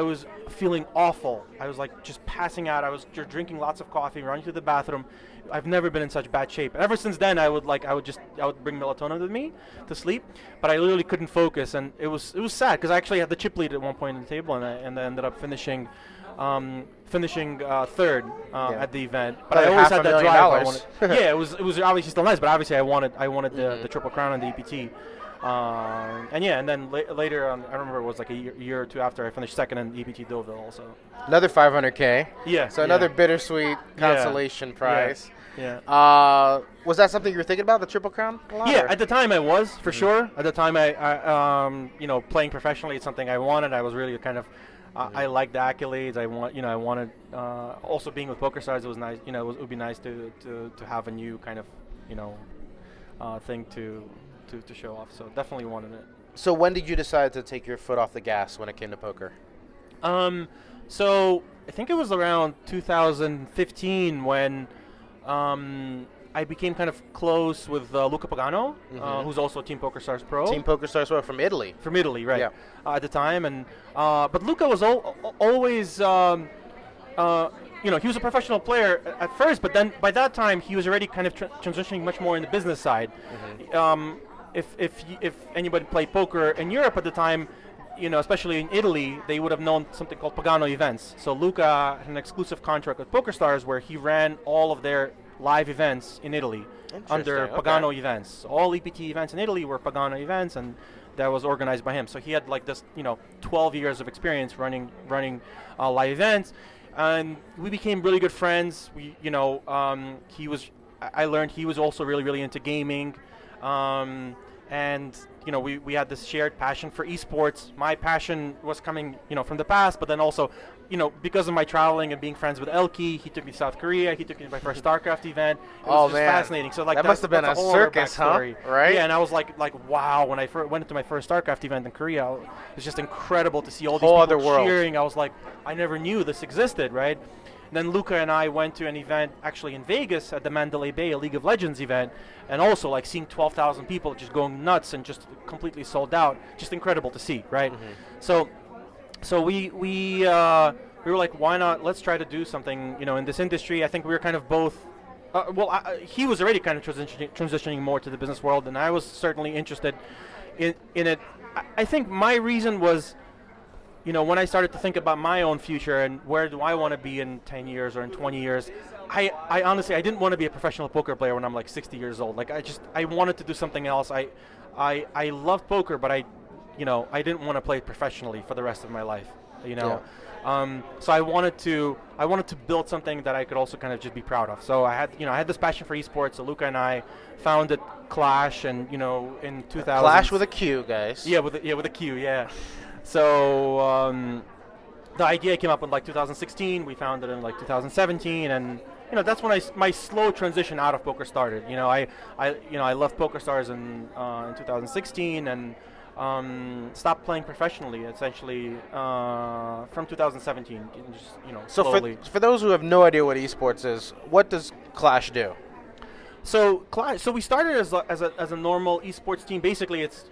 was feeling awful. I was like just passing out. I was drinking lots of coffee, running to the bathroom. I've never been in such bad shape. And ever since then, I would bring melatonin with me to sleep, but I literally couldn't focus, and it was sad because I actually had the chip lead at one point in the table, and I ended up finishing third at the event. But I always had that drive. It was obviously still nice, but obviously I wanted the Triple Crown on the EPT. And then later on, I remember it was like a year or two after I finished second in EPT Deauville also. Another 500K. Yeah. So another bittersweet consolation prize. Yeah. Was that something you were thinking about, the Triple Crown? Yeah, at the time I was, for sure. At the time I playing professionally, it's something I wanted. I was really kind of, I liked the accolades. I wanted, also being with PokerStars, it was nice, it would be nice to have a new kind of, thing to show off. So definitely wanted it. So when did you decide to take your foot off the gas when it came to poker? So I think it was around 2015 when I became kind of close with Luca Pagano, who's also Team PokerStars Pro. Team PokerStars Pro from Italy. From Italy, right? Yeah. At the time, and but Luca was always. He was a professional player at first, but then by that time he was already kind of transitioning much more in the business side. If anybody played poker in Europe at the time, especially in Italy, they would have known something called Pagano events. So Luca had an exclusive contract with PokerStars where he ran all of their live events in Italy under Pagano events. All EPT events in Italy were Pagano events, and that was organized by him. So he had like this, 12 years of experience running live events. And we became really good friends. I learned he was also really, really into gaming. And we had this shared passion for esports. My passion was coming, from the past, but then also, because of my traveling and being friends with Elke, he took me to South Korea. He took me to my first StarCraft event. It was just fascinating. So like that must have been a circus, huh? Right? Yeah, and I was like wow. When I went into my first StarCraft event in Korea, it was just incredible to see all these people cheering. I was like, I never knew this existed, right? And then Luca and I went to an event actually in Vegas at the Mandalay Bay, a League of Legends event, and also like seeing 12,000 people just going nuts and just completely sold out. Just incredible to see, right? So we were like, why not? Let's try to do something, in this industry. I think we were kind of both. He was already kind of transitioning more to the business world, and I was certainly interested in it. I think my reason was, when I started to think about my own future and where do I want to be in 10 years or in 20 years, I honestly, I didn't want to be a professional poker player when I'm like 60 years old. Like I wanted to do something else. I loved poker, but I didn't want to play it professionally for the rest of my life. Yeah. So I wanted to build something that I could also kind of just be proud of. So I had this passion for esports. So Luca and I founded Qlash, and in 2000. Qlash with a Q, guys. Yeah, with a Q. Yeah. So the idea came up in like 2016. We founded it in like 2017, and that's when my slow transition out of poker started. I left PokerStars in 2016 and stopped playing professionally essentially from 2017. So slowly. for those who have no idea what esports is, what does Qlash do? So Qlash. So we started as a normal esports team. Basically, it's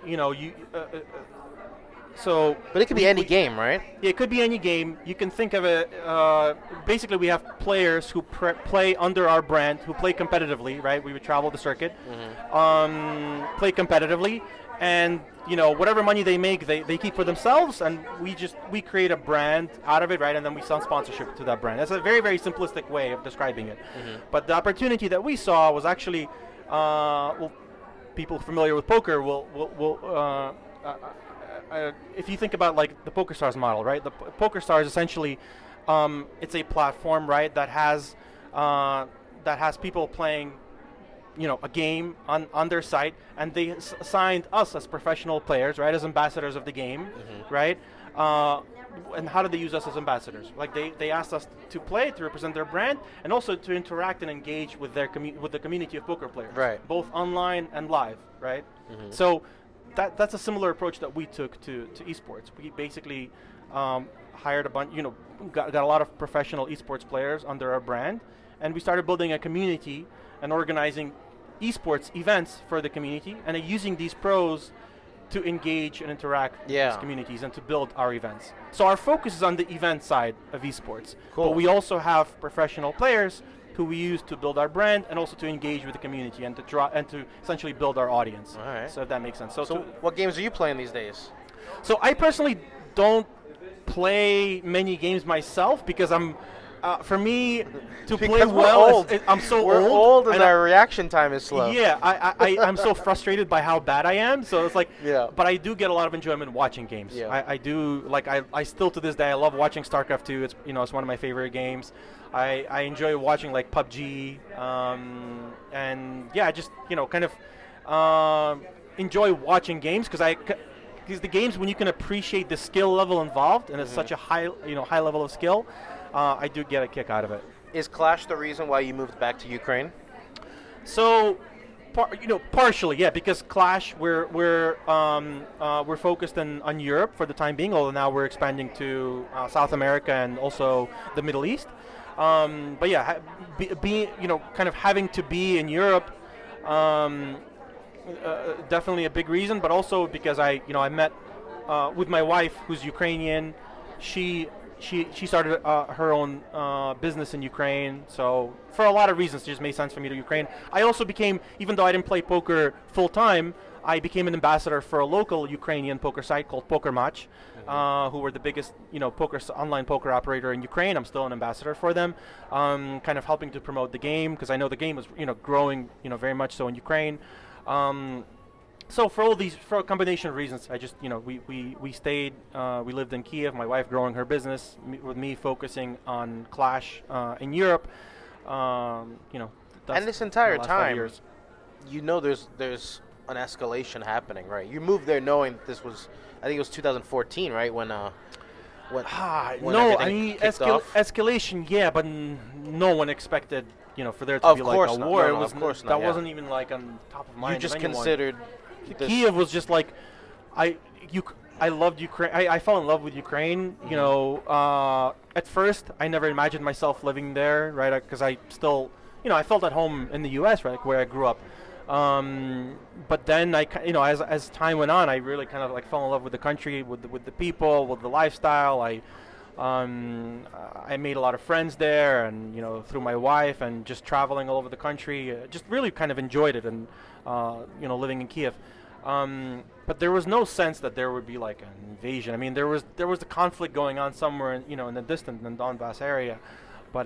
But it could be any game, right? Yeah, it could be any game. You can think of it. Basically, we have players who play under our brand, who play competitively. Right? We would travel the circuit, play competitively, and whatever money they make, they keep for themselves, and we create a brand out of it, right? And then we sell sponsorship to that brand. That's a very, very simplistic way of describing it. But the opportunity that we saw was actually, people familiar with poker will if you think about like the PokerStars model, right? The PokerStars essentially, it's a platform, right, that has people playing, a game on their site, and they assigned us as professional players, right, as ambassadors of the game, right? And how do they use us as ambassadors? Like they asked us to play, to represent their brand, and also to interact and engage with with the community of poker players, right? Both online and live, right? So that's a similar approach that we took to esports. We basically hired a bunch, got a lot of professional esports players under our brand, and we started building a community and organizing esports events for the community, and using these pros to engage and interact with these communities and to build our events. So our focus is on the event side of esports. Cool. But we also have professional players who we use to build our brand and also to engage with the community and to essentially build our audience. All right. So if that makes sense. So what games are you playing these days? So I personally don't play many games myself because for me to play well, I'm so old. We're old and our reaction time is slow. Yeah, I'm so frustrated by how bad I am. So it's like, yeah. But I do get a lot of enjoyment watching games. Yeah. I do, like, I still to this day, I love watching StarCraft 2. It's, it's one of my favorite games. I enjoy watching like PUBG, and yeah, I just, kind of enjoy watching games because the games, when you can appreciate the skill level involved, and it's such a high level of skill, I do get a kick out of it. Is Qlash the reason why you moved back to Ukraine? So, partially, yeah, because Qlash, we're focused on Europe for the time being, although now we're expanding to South America and also the Middle East. But yeah, kind of having to be in Europe, definitely a big reason, but also because I met with my wife, who's Ukrainian. She started her own business in Ukraine, so for a lot of reasons it just made sense for me to Ukraine. I also became, even though I didn't play poker full time, I became an ambassador for a local Ukrainian poker site called PokerMatch, who were the biggest online poker operator in Ukraine. I'm still an ambassador for them, kind of helping to promote the game because I know the game is growing very much so in Ukraine. So for a combination of reasons, I just, we stayed, we lived in Kiev, my wife growing her business, with me focusing on Qlash in Europe, and this entire time, years. There's an escalation happening, right? You moved there knowing this was, I think it was 2014, right? When no, everything kicked off? Escalation, yeah, but no one expected, for there to be like a war. No, of course not. That wasn't even like on top of mind. You just of anyone. considered. Kiev was just like, I loved Ukraine. I fell in love with Ukraine. At first, I never imagined myself living there, right? Because I still, I felt at home in the U.S., right, where I grew up. But then as time went on, I really kind of like fell in love with the country, with the people, with the lifestyle. I made a lot of friends there, and through my wife, and just traveling all over the country, just really kind of enjoyed it, and living in Kiev. But there was no sense that there would be like an invasion. I mean, there was the conflict going on somewhere, in the distant in the Donbass area, but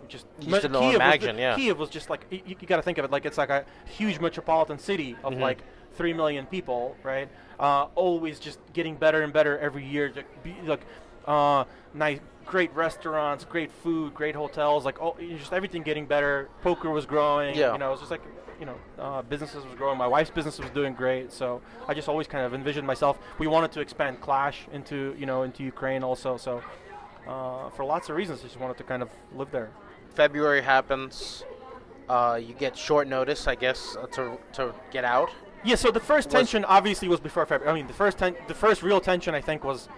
just You just didn't imagine, Kiev was just like you got to think of it like it's like a huge metropolitan city of like 3 million people, right? Always just getting better and better every year. Nice, great restaurants, great food, great hotels, just everything getting better. Poker was growing. Yeah. It was just like businesses was growing. My wife's business was doing great. So I just always kind of envisioned myself. We wanted to expand Qlash into Ukraine also. So for lots of reasons, I just wanted to kind of live there. February happens. You get short notice, I guess, to get out. Yeah. So the first tension obviously was before February. I mean, the first real tension I think was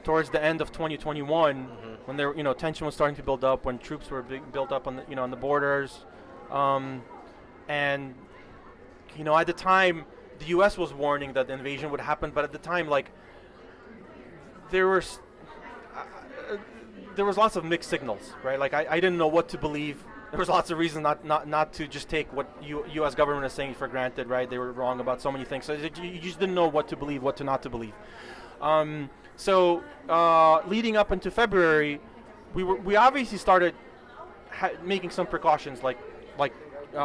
towards the end of 2021 when there tension was starting to build up, when troops were being built up on the on the borders, and at the time the U.S. was warning that the invasion would happen, but at the time there was lots of mixed signals, right? Like I didn't know what to believe. There was lots of reasons not to just take what U.S. government is saying for granted, right? They were wrong about so many things, so you just didn't know what to believe, what to not to believe. So leading up into February, we obviously started making some precautions, like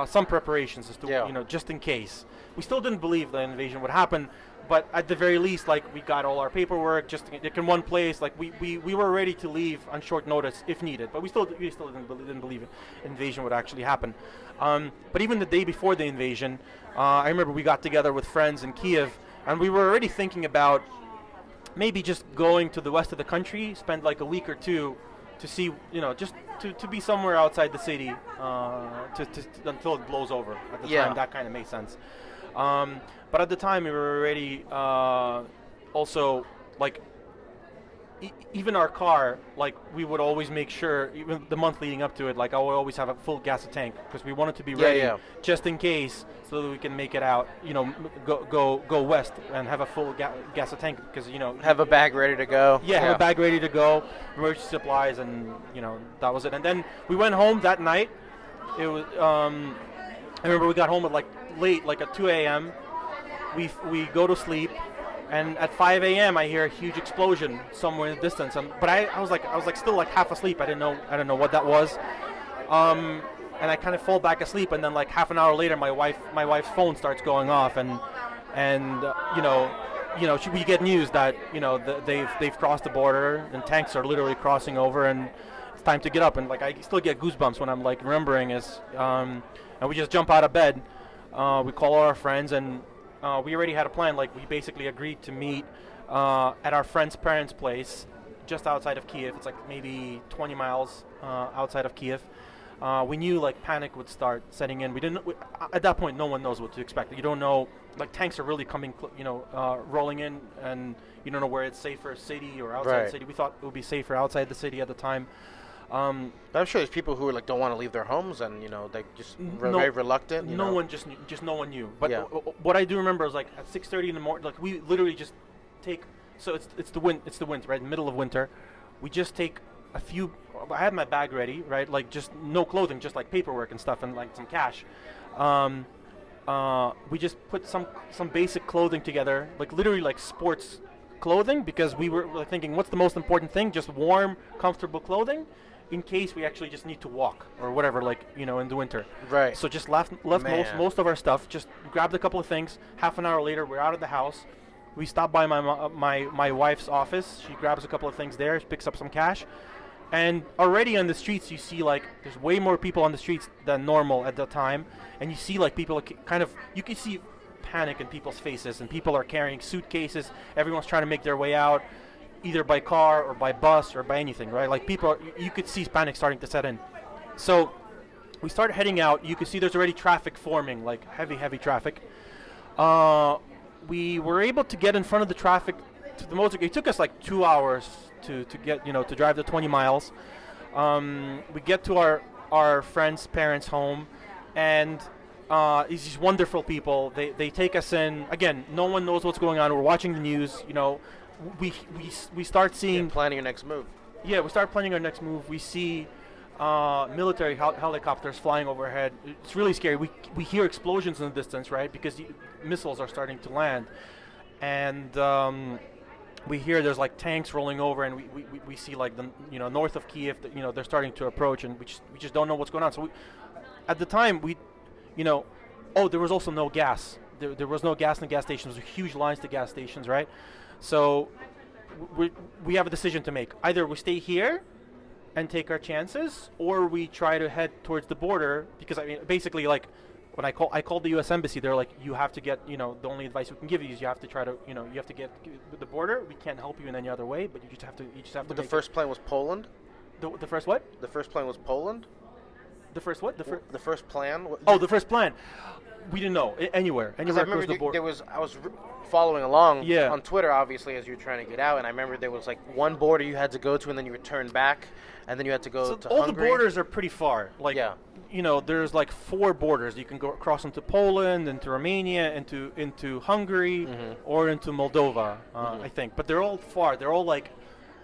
some preparations as to just in case. We still didn't believe the invasion would happen, but at the very least, we got all our paperwork just in one place. We were ready to leave on short notice if needed, but we still didn't believe an invasion would actually happen. But even the day before the invasion, I remember we got together with friends in Kiev, and we were already thinking about maybe just going to the west of the country, spend like a week or two to see, just to be somewhere outside the city until it blows over. At the time, that kind of made sense. But at the time, we were already also even our car, we would always make sure, even the month leading up to it, I would always have a full gas tank because we wanted to be ready just in case, so that we can make it out, go west and have a full gas tank because have a bag ready to go. Have a bag ready to go, emergency supplies, and that was it. And then we went home that night. It was I remember we got home at late, at 2 a.m. We go to sleep. And at 5 a.m. I hear a huge explosion somewhere in the distance. But I was still half asleep. I didn't know what that was. And I kind of fall back asleep. And then half an hour later, my wife's phone starts going off. And we get news that they've crossed the border and tanks are literally crossing over and it's time to get up. And I still get goosebumps when I'm remembering is. And we just jump out of bed. We call all our friends and. We already had a plan. We basically agreed to meet at our friend's parents' place, just outside of Kiev. It's maybe 20 miles outside of Kiev. We knew panic would start setting in. We didn't. At that point, no one knows what to expect. You don't know. Tanks are really coming, rolling in, and you don't know where it's safer, city or outside the city. We thought it would be safer outside the city at the time. I'm sure there's people who don't want to leave their homes and they just very reluctant. No one no one knew. But what I do remember is at 6:30 in the morning, we literally just take. So it's the winter, right? Middle of winter. We just take a few. I had my bag ready, right? Just no clothing, just paperwork and stuff and some cash. We just put some basic clothing together, literally sports clothing, because we were thinking, what's the most important thing? Just warm, comfortable clothing. In case we actually just need to walk or whatever, in the winter. Right. So just left most of our stuff. Just grabbed a couple of things. Half an hour later, we're out of the house. We stop by my wife's office. She grabs a couple of things there, picks up some cash, and already on the streets you see there's way more people on the streets than normal at the time, and you see people you can see panic in people's faces, and people are carrying suitcases. Everyone's trying to make their way out. Either by car or by bus or by anything, right? People, you could see panic starting to set in. So we started heading out. You could see there's already traffic forming, heavy traffic. We were able to get in front of the traffic to the most. It took us 2 hours to get, to drive the 20 miles. We get to our friend's parents' home, and these wonderful people. They take us in. Again, no one knows what's going on. We're watching the news, We start seeing planning your next move. Yeah, we start planning our next move. We see military helicopters flying overhead. It's really scary. We hear explosions in the distance, right? Because the missiles are starting to land, and we hear there's like tanks rolling over, and we see like the north of Kiev. They're starting to approach, and we just don't know what's going on. So at the time there was also no gas. There was no gas in the gas stations. There were huge lines to gas stations, right? So we have a decision to make. Either we stay here and take our chances, or we try to head towards the border, because basically, like, when I called the U.S. Embassy, they're like, you have to get, the only advice we can give you is you have to try to, you have to get the border. We can't help you in any other way, but you just have to. But the first plane was Poland. The first what? The first plane was Poland. The first what? The first plan. The first plan. We didn't know anywhere. Anywhere across the border. I was following along Yeah. on Twitter, obviously, as you were trying to get out, and I remember there was like one border you had to go to, and then you would turn back, and then you had to go to all Hungary. the borders are pretty far. Like, Yeah. There's like 4 borders. You can go across into Poland, into Romania, into Hungary, or into Moldova, I think. But they're all far. They're all like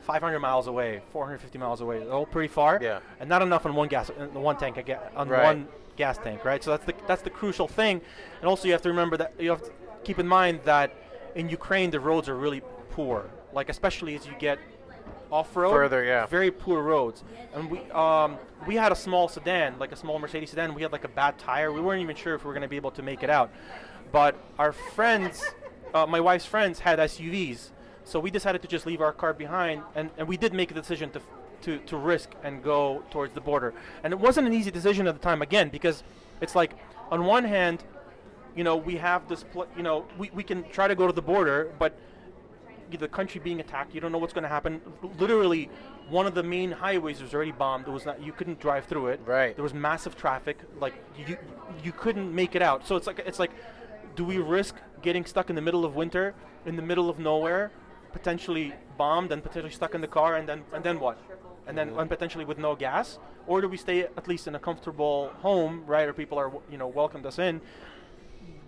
500 miles away, 450 miles away. They're all pretty far. Yeah. And not enough on one one gas tank, right? So that's the crucial thing. And also you have to remember that you have to keep in mind that in Ukraine the roads are really poor. Like, especially as you get off-road, further, yeah. Very poor roads. And we had a small sedan, like a small Mercedes sedan. We had like a bad tire. We weren't even sure if we were going to be able to make it out. But our friends, my wife's friends, had SUVs. So we decided to just leave our car behind, and we did make a decision to risk and go towards the border. And it wasn't an easy decision at the time, again, because it's like, on one hand, we have this, we can try to go to the border, but the country being attacked, you don't know what's going to happen. Literally, one of the main highways was already bombed. You couldn't drive through it. Right. There was massive traffic. Like, you couldn't make it out. So it's like, do we risk getting stuck in the middle of winter, in the middle of nowhere, potentially bombed and potentially stuck in the car, and then what? And then potentially with no gas? Or do we stay at least in a comfortable home, right, where people are welcomed us in,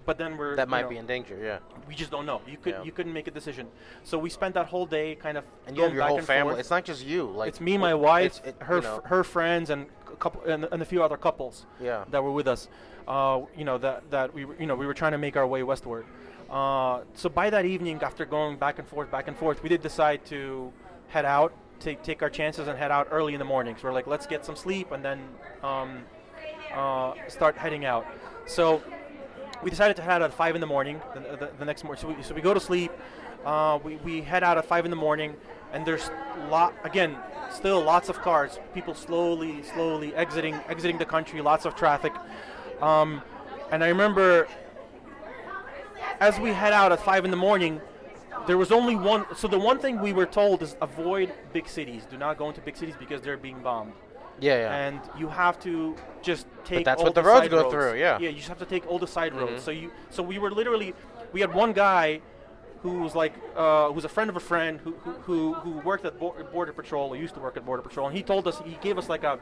but then that might be in danger, yeah. We just don't know. You couldn't make a decision. So we spent that whole day kind of and you have your back whole and family. forth. It's not just you. Like, it's me, my wife, her her friends, and a couple and a few other couples that were with us. That we were trying to make our way westward. So by that evening, after going back and forth, we did decide to head out, take our chances and head out early in the morning. So we're like, let's get some sleep and then start heading out. So we decided to head out at 5 in the morning the next morning. So we go to sleep. We head out at 5 in the morning, and there's still lots of cars. People slowly exiting the country. Lots of traffic. And I remember, as we head out at 5 in the morning, there was only one. So the one thing we were told is avoid big cities. Do not go into big cities because they're being bombed. Yeah. And you have to just take. But that's all what the the roads side go through. Yeah. Yeah, you just have to take all the side roads. So we were literally, we had one guy who was like, who's a friend of a friend who worked at Border Patrol, or used to work at Border Patrol, and he gave us like a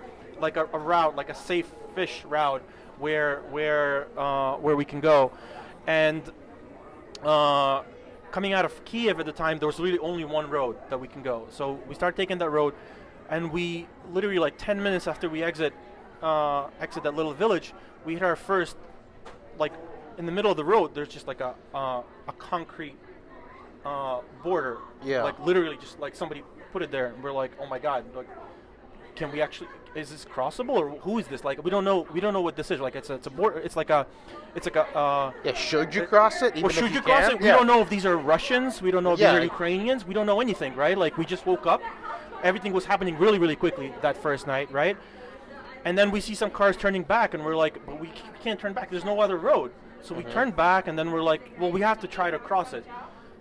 route, like a safe-ish route where we can go, and coming out of Kiev at the time, there was really only one road that we can go. So we started taking that road, and we literally, like 10 minutes after we exit that little village, we hit our first, like, in the middle of the road, there's just like a concrete border. Yeah. Like literally just like somebody put it there, and we're like, oh my God, like, can we actually, is this crossable, or who is this? Like, we don't know what this is. Like, it's a border, it's like a yeah, should you cross it? Even or should if you cross it? We Yeah. don't know if these are Russians. We don't know if Yeah. these are Ukrainians. We don't know anything, right? Like, we just woke up. Everything was happening really, really quickly that first night, right? And then we see some cars turning back, and we're like, but we can't turn back. There's no other road. So we turn back, and then we're like, well, we have to try to cross it.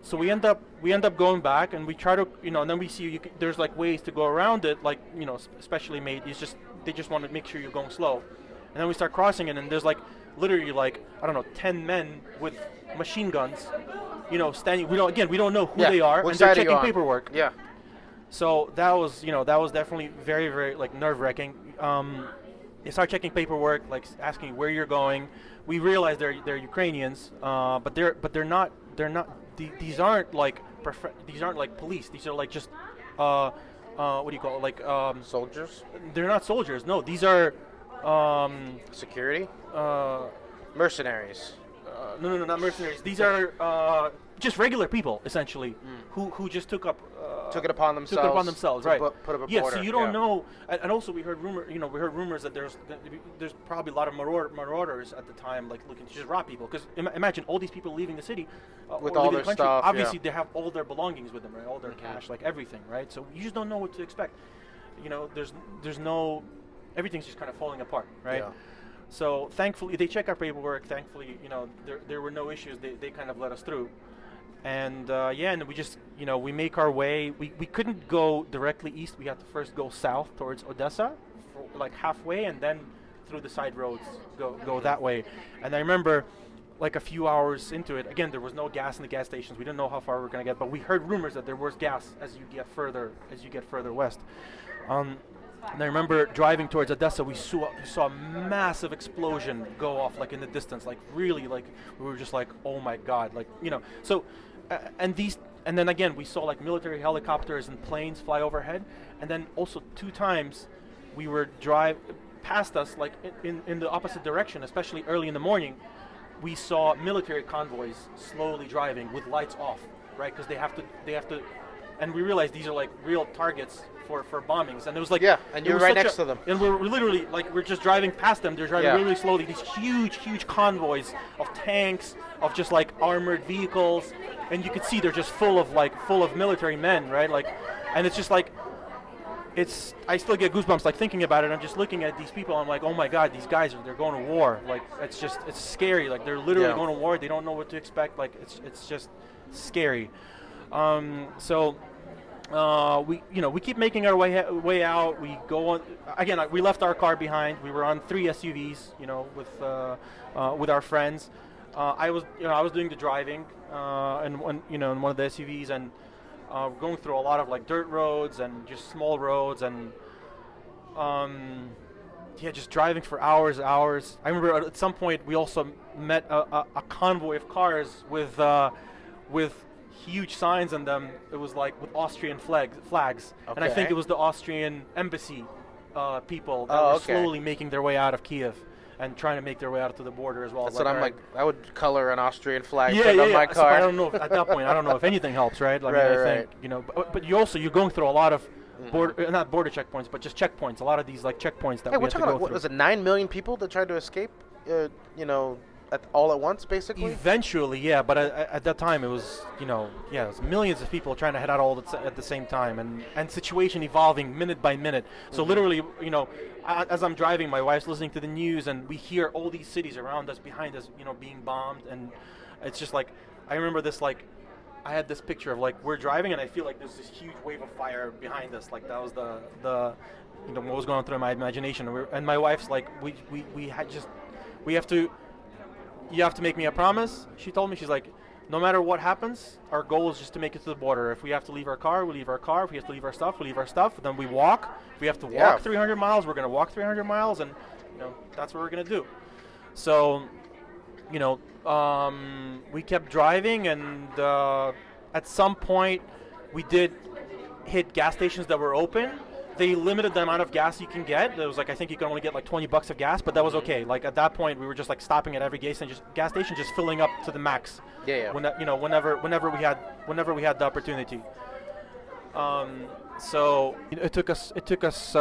So we end up going back, and we try to, and then we see there's like ways to go around it, like, specially made. They just want to make sure you're going slow. And then we start crossing it, and there's like literally like, I don't know, 10 men with machine guns, standing. We don't know who they are, Which and they're side are you checking on? paperwork. Yeah. So that was definitely very, very like nerve-wracking. They start checking paperwork, like asking where you're going. We realize they're Ukrainians, but they're not. These aren't like police. These are like just what do you call it? Like Soldiers? they're not soldiers. No, these are Security? uh, Mercenaries. no, not mercenaries. These are just regular people, essentially, who just took it upon themselves, to right? put up a yeah, border. so you don't know, and also we heard rumors that there's probably a lot of marauders at the time, like looking to just rob people. Because imagine all these people leaving the city With or all leaving their the country. stuff, Obviously, yeah. they have all their belongings with them, right? All their cash, like everything, right? So you just don't know what to expect. There's no, everything's just kind of falling apart, right? Yeah. So thankfully, they check our paperwork. Thankfully, there were no issues. They kind of let us through. And and we just, we make our way. We couldn't go directly east. We had to first go south towards Odessa, for like halfway, and then through the side roads go that way. And I remember, like a few hours into it, again, there was no gas in the gas stations. We didn't know how far we were gonna get, but we heard rumors that there was gas as you get further west. And I remember driving towards Odessa, we saw a massive explosion go off, like in the distance, like really, like we were just like, oh my God, like, so, and then again, we saw like military helicopters and planes fly overhead. And then also 2 times we were past us, like in the opposite direction, especially early in the morning, we saw military convoys slowly driving with lights off, right? Because they have to, and we realized these are like real targets for bombings, and it was like, yeah, and you're right next to them, and we're literally like, we're just driving past them. They're driving really slowly. These huge convoys of tanks, of just like armored vehicles, and you could see they're just full of military men, right? Like, and it's just like, I still get goosebumps like thinking about it. I'm just looking at these people. I'm like, oh my God, these guys they're going to war. Like, it's scary. Like, they're literally going to war. They don't know what to expect. Like, it's just scary. We keep making our way out. We go on again. We left our car behind. We were on 3 SUVs, with our friends. I was doing the driving, in one of the SUVs, and going through a lot of like dirt roads and just small roads, and just driving for hours. I remember at some point we also met a convoy of cars with huge signs on them. It was like with Austrian flags, okay. And I think it was the Austrian embassy people that were slowly making their way out of Kiev and trying to make their way out to the border as well. That's what I'm like. I would color an Austrian flag on my car. So I don't know at that point. I don't know if anything helps, right? I think but you're going through a lot of not border checkpoints, but just checkpoints. A lot of these like checkpoints that we have to go through. What was it? 9 million people that tried to escape? All at once, basically. Eventually, yeah. But at that time, it was it was millions of people trying to head out all at the same time, and situation evolving minute by minute. So literally, as I'm driving, my wife's listening to the news, and we hear all these cities around us, behind us, being bombed, and it's just like, I remember this, like, I had this picture of like we're driving, and I feel like there's this huge wave of fire behind us, like that was the what was going through my imagination, and my wife's like, you have to make me a promise. She told me, she's like, no matter what happens, our goal is just to make it to the border. If we have to leave our car, we leave our car. If we have to leave our stuff, we leave our stuff. Then we walk. If we have to walk 300 miles, we're going to walk 300 miles, and that's what we're going to do. So, we kept driving, and at some point, we did hit gas stations that were open. They limited the amount of gas you can get. It was like, I think you can only get like $20 of gas, but that was okay. Like at that point, we were just like stopping at every gas station, just filling up to the max. Yeah. Whenever we had the opportunity. So it took us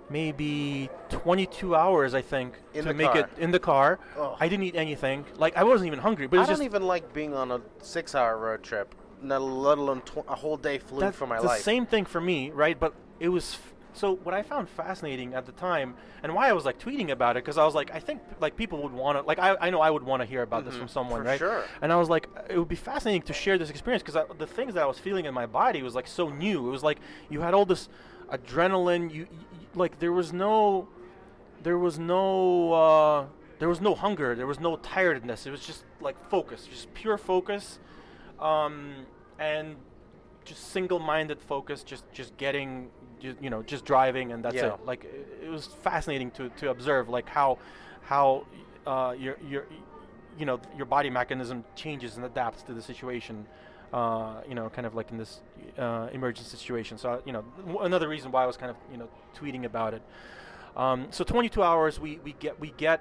maybe 22 hours, I think, to make it in the car. Oh. I didn't eat anything. Like, I wasn't even hungry. But I don't even like being on a 6-hour road trip, let alone a whole day flew for my life. The same thing for me, right? But it was so what I found fascinating at the time, and why I was like tweeting about it, because I was like, I think like people would want to, like, I know I would want to hear about this from someone, right? Sure. And I was like, it would be fascinating to share this experience, because the things that I was feeling in my body was like so new. It was like you had all this adrenaline. You like there was no hunger. There was no tiredness. It was just like focus, just pure focus, and just single-minded focus. Just getting. Just driving, and that's it. Like it was fascinating to observe, like how your body mechanism changes and adapts to the situation. kind of like in this emergency situation. So, another reason why I was kind of, tweeting about it. So 22 hours, we get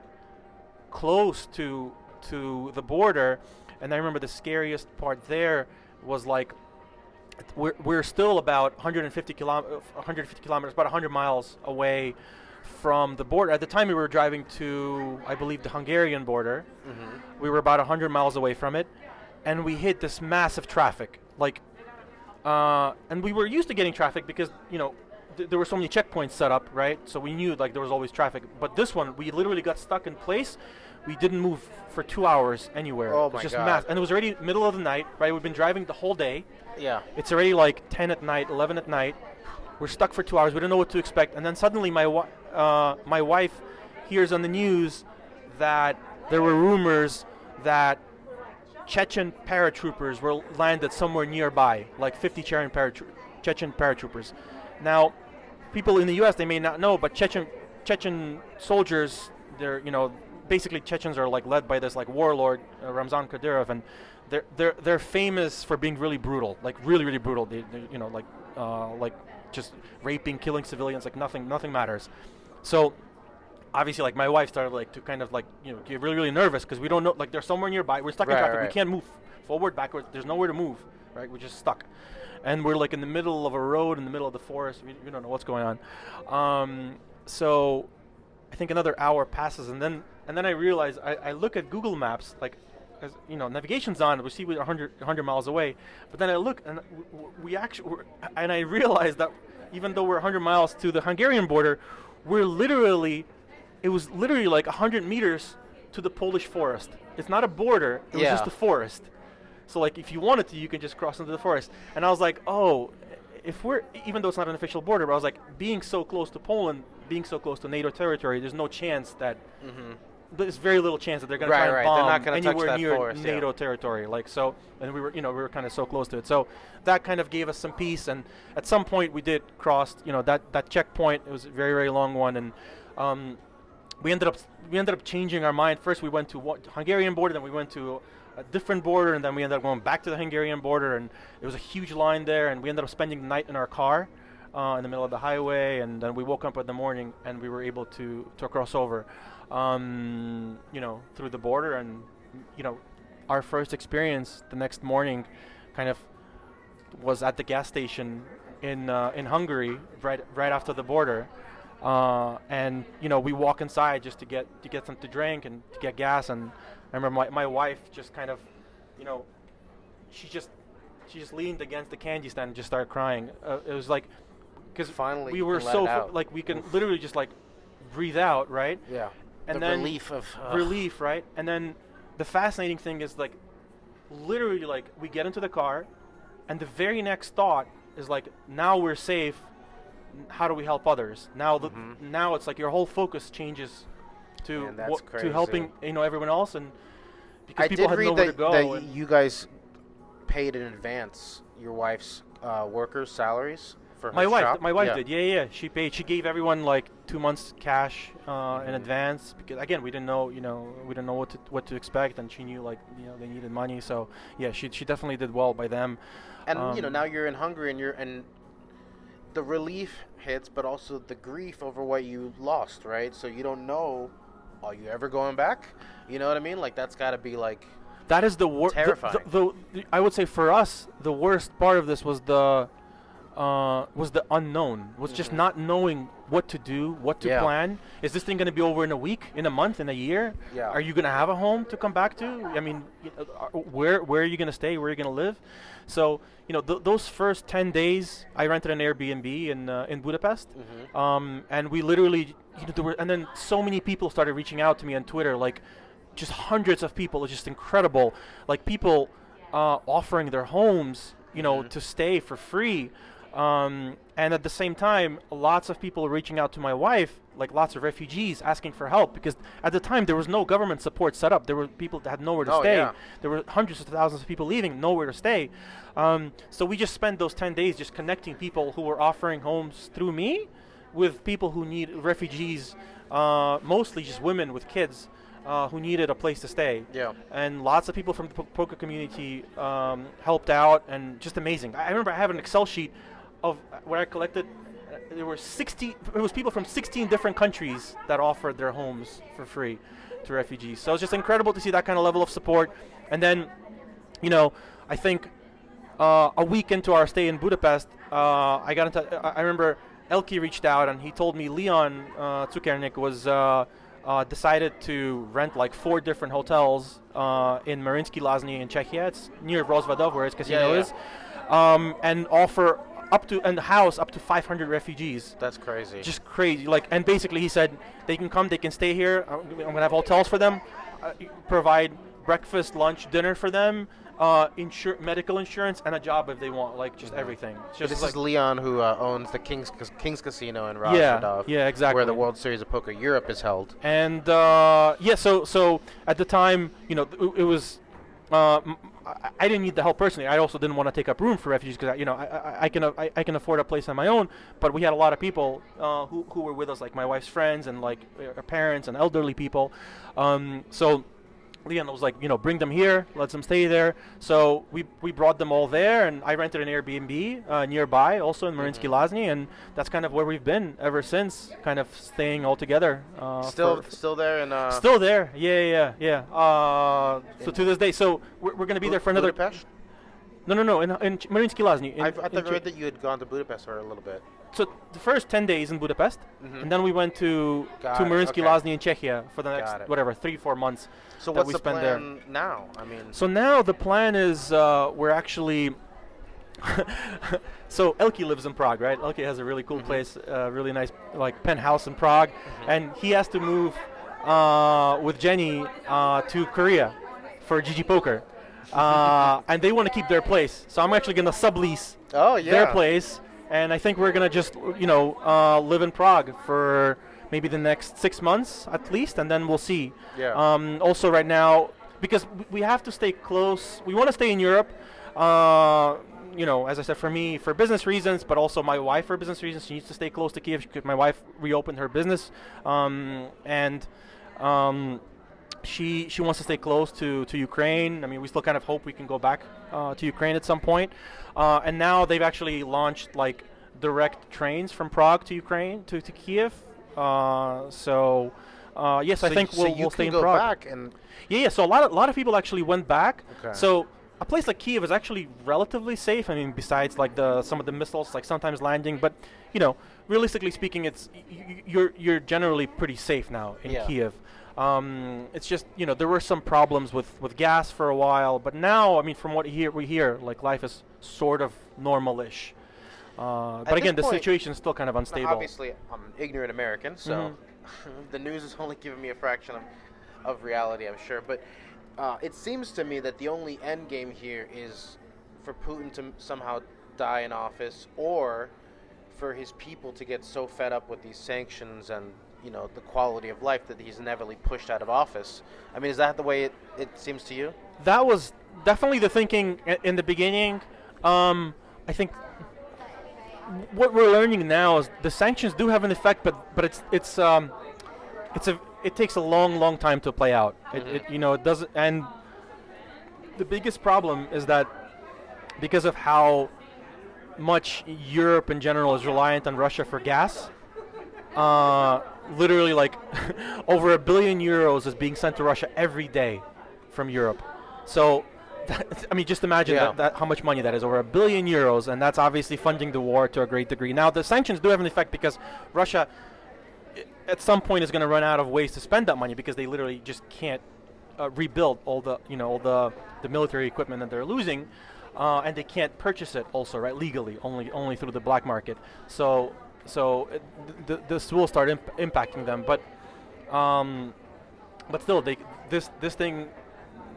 close to the border, and I remember the scariest part there was like we're still about 150 kilometers, about 100 miles away from the border. At the time, we were driving to, I believe, the Hungarian border. Mm-hmm. We were about 100 miles away from it, and we hit this massive traffic. And we were used to getting traffic because, there were so many checkpoints set up, right? So we knew there was always traffic. But this one, we literally got stuck in place. We didn't move for 2 hours anywhere. Oh, it was my just God. And it was already middle of the night, right? We've been driving the whole day. Yeah. It's already like 10 at night, 11 at night. We're stuck for 2 hours. We don't know what to expect. And then suddenly my wife hears on the news that there were rumors that Chechen paratroopers were landed somewhere nearby, like 50 Chechen paratroopers. Now, people in the U.S., they may not know, but Chechen soldiers, they're, basically Chechens are like led by this like warlord, Ramzan Kadyrov, and they're famous for being really brutal, like really, really brutal. They like just raping, killing civilians, like nothing matters. So obviously, like my wife started like to kind of like get really, really nervous because we don't know, like they're somewhere nearby. We're stuck in traffic. Right. We can't move forward, backwards. There's nowhere to move, right? We're just stuck, and we're like in the middle of a road in the middle of the forest. We don't know what's going on. So I think another hour passes, and then I realize I look at Google Maps, like, as navigation's on. We see we're 100 miles away, but then I look and and I realize that even though we're 100 miles to the Hungarian border, it was literally like 100 meters to the Polish forest. It's not a border. It was just a forest. So like if you wanted to, you can just cross into the forest. And I was like, oh, even though it's not an official border, but I was like, being so close to Poland, being so close to NATO territory, there's no chance that, there's very little chance that they're going to try and bomb anywhere near forest, NATO territory. Like, so, and we were kind of so close to it. So that kind of gave us some peace. And at some point we did cross, that checkpoint. It was a very, very long one. And we ended up changing our mind. First we went to Hungarian border, then we went to a different border, and then we ended up going back to the Hungarian border, and it was a huge line there, and we ended up spending the night in our car in the middle of the highway, and then we woke up in the morning and we were able to cross over through the border. And our first experience the next morning kind of was at the gas station in Hungary right after the border. And we walk inside just to get something to drink and to get gas. And I remember my wife just kind of, she just leaned against the candy stand and just started crying. It was like, because finally we were so like we can literally just like breathe out, right? Yeah. And the then relief, right? And then the fascinating thing is like, literally like we get into the car, and the very next thought is like, now we're safe. How do we help others? Now now it's like your whole focus changes to to helping everyone else, and because people had nowhere to go. That you guys paid in advance your wife's workers' salaries for her shop? My wife did. Yeah. She paid. She gave everyone like 2 months cash in advance, because again we didn't know what to expect, and she knew like they needed money. So yeah, she definitely did well by them. And now you're in Hungary, and the relief hits, but also the grief over what you lost, right? So you don't know, are you ever going back? You know what I mean? Like that's got to be like that is the worst. Terrifying. I would say for us, the worst part of this was the unknown. Was just not knowing what to do, what to plan. Is this thing going to be over in a week, in a month, in a year? Yeah. Are you going to have a home to come back to? I mean, where are you going to stay? Where are you going to live? So those first 10 days, I rented an Airbnb in Budapest, and we literally and then so many people started reaching out to me on Twitter, like just hundreds of people. It's just incredible, like people offering their homes, to stay for free. And at the same time, lots of people are reaching out to my wife, like lots of refugees asking for help, because at the time there was no government support set up. There were people that had nowhere to stay. Yeah. There were hundreds of thousands of people leaving, nowhere to stay. So we just spent those 10 days just connecting people who were offering homes through me with people who need refugees, mostly just women with kids. who needed a place to stay. Yeah. And lots of people from the poker community helped out, and just amazing. I remember I have an Excel sheet of where I collected. There were 60. It was people from 16 different countries that offered their homes for free to refugees. So it's just incredible to see that kind of level of support. And then, I think a week into our stay in Budapest, I remember Elke reached out and he told me Leon Cukernik was decided to rent like 4 different hotels in Mariinsky Lázny in Czechia. It's near Rozvadov, where his casino is, and offer house up to 500 refugees. That's crazy. Just crazy. And basically he said they can come, they can stay here. I'm gonna have hotels for them, provide breakfast, lunch, dinner for them, medical insurance, and a job if they want, everything. This is Leon, who owns the King's Casino in Rozvadov. Yeah, exactly. Where the World Series of Poker Europe is held. And so at the time, it was. I didn't need the help personally. I also didn't want to take up room for refugees because I can afford a place on my own. But we had a lot of people who were with us, like my wife's friends and like our parents and elderly people. So Leon was like, bring them here, let them stay there. So we brought them all there, and I rented an Airbnb nearby, also in Mariinsky Lázny, and that's kind of where we've been ever since, kind of staying all together. Still there in Still there, yeah. So to this day, so we're going to be there for another. Budapest? No, in Mariinsky Lázny. I thought I read that you had gone to Budapest for a little bit. So the first 10 days in Budapest, and then we went to Mariinsky Lázny in Czechia for the next 3-4 months. So that what's we the spent plan there. now? So now the plan is we're actually. So Elke lives in Prague, right? Elke has a really cool place, really nice penthouse in Prague, and he has to move with Jenny to Korea for GG Poker, and they want to keep their place. So I'm actually going to sublease their place. And I think we're going to just, live in Prague for maybe the next 6 months at least, and then we'll see. Yeah. Also right now, because we have to stay close. We want to stay in Europe, as I said, for me, for business reasons, but also my wife for business reasons. She needs to stay close to Kiev because my wife reopened her business. She wants to stay close to Ukraine. I mean, we still kind of hope we can go back to Ukraine at some point. And now they've actually launched direct trains from Prague to Ukraine to Kiev. Yes, I think we'll stay in Prague. Go back and So a lot of people actually went back. Okay. So a place like Kiev is actually relatively safe. I mean, besides some of the missiles sometimes landing, but realistically speaking, it's you're generally pretty safe now in Kiev. It's just there were some problems with gas for a while, but now I mean from what we hear life is sort of normal-ish. But again, the situation is still kind of unstable. Obviously, I'm an ignorant American, so the news is only giving me a fraction of reality, I'm sure. But it seems to me that the only end game here is for Putin to somehow die in office, or for his people to get so fed up with these sanctions and the quality of life that he's inevitably pushed out of office. I mean, is that the way it seems to you? That was definitely the thinking in the beginning. I think what we're learning now is the sanctions do have an effect, but it takes a long time to play out. It doesn't. And the biggest problem is that because of how much Europe in general is reliant on Russia for gas. Literally over €1 billion is being sent to Russia every day from Europe. So, just imagine that how much money that is, over €1 billion, and that's obviously funding the war to a great degree. Now, the sanctions do have an effect because Russia, at some point, is going to run out of ways to spend that money because they literally just can't rebuild all the military equipment that they're losing, and they can't purchase it also legally, only through the black market. So this will start impacting them, but still, this thing.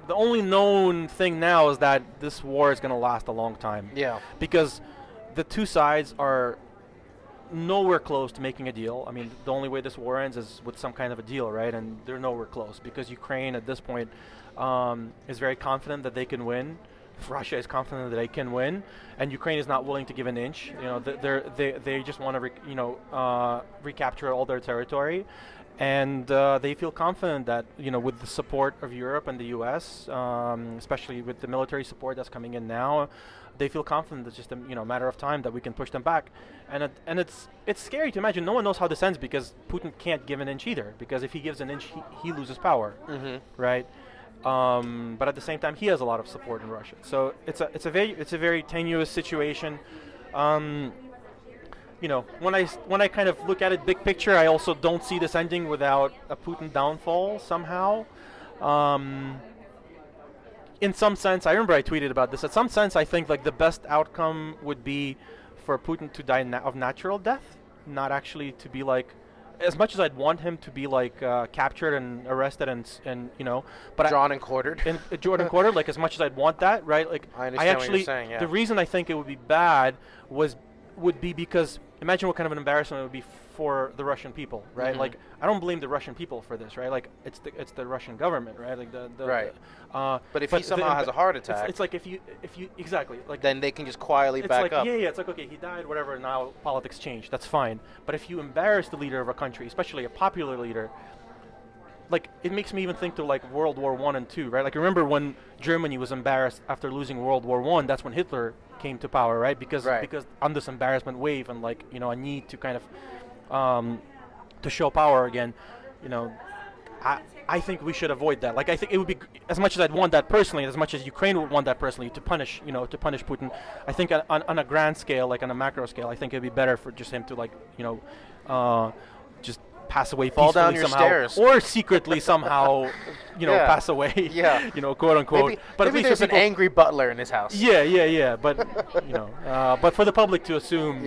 The only known thing now is that this war is going to last a long time. Yeah. Because the two sides are nowhere close to making a deal. I mean, the only way this war ends is with some kind of a deal, right? And they're nowhere close because Ukraine at this point is very confident that they can win. Russia is confident that they can win, and Ukraine is not willing to give an inch. They just want to recapture all their territory, And they feel confident that, with the support of Europe and the U.S., especially with the military support that's coming in now, they feel confident it's just a matter of time that we can push them back. And it's scary to imagine. No one knows how this ends because Putin can't give an inch either. Because if he gives an inch, he loses power, right? But at the same time, he has a lot of support in Russia. So it's a very tenuous situation. When I kind of look at it big picture, I also don't see this ending without a Putin downfall somehow. In some sense, I remember I tweeted about this. In some sense, I think like the best outcome would be for Putin to die of natural death, not actually to be like, as much as I'd want him to be like captured and arrested and but Drawn and quartered. Drawn and quartered, like as much as I'd want that, right? Like I understand what you're saying. Yeah. The reason I think it would be bad would be because imagine what kind of an embarrassment it would be for the Russian people, right? Like I don't blame the Russian people for this, right? Like it's the Russian government, right? Like the right. But if he somehow has a heart attack, it's like if you exactly like then they can just quietly back up. Yeah, it's like okay, he died, whatever. Now politics changed. That's fine. But if you embarrass the leader of a country, especially a popular leader, like it makes me even think to like World War I and II, right? Like remember when Germany was embarrassed after losing World War I? That's when Hitler came to power, right? Because on this embarrassment wave and like a need to kind of to show power again, I think we should avoid that. Like I think it would be as much as I'd want that personally, as much as Ukraine would want that personally to punish Putin. I think on a grand scale, like on a macro scale, I think it'd be better for just him to like just pass away fall peacefully down your somehow, stairs, or secretly somehow, pass away. Yeah, quote unquote. Maybe, but maybe there's an angry butler in his house. Yeah. But but for the public to assume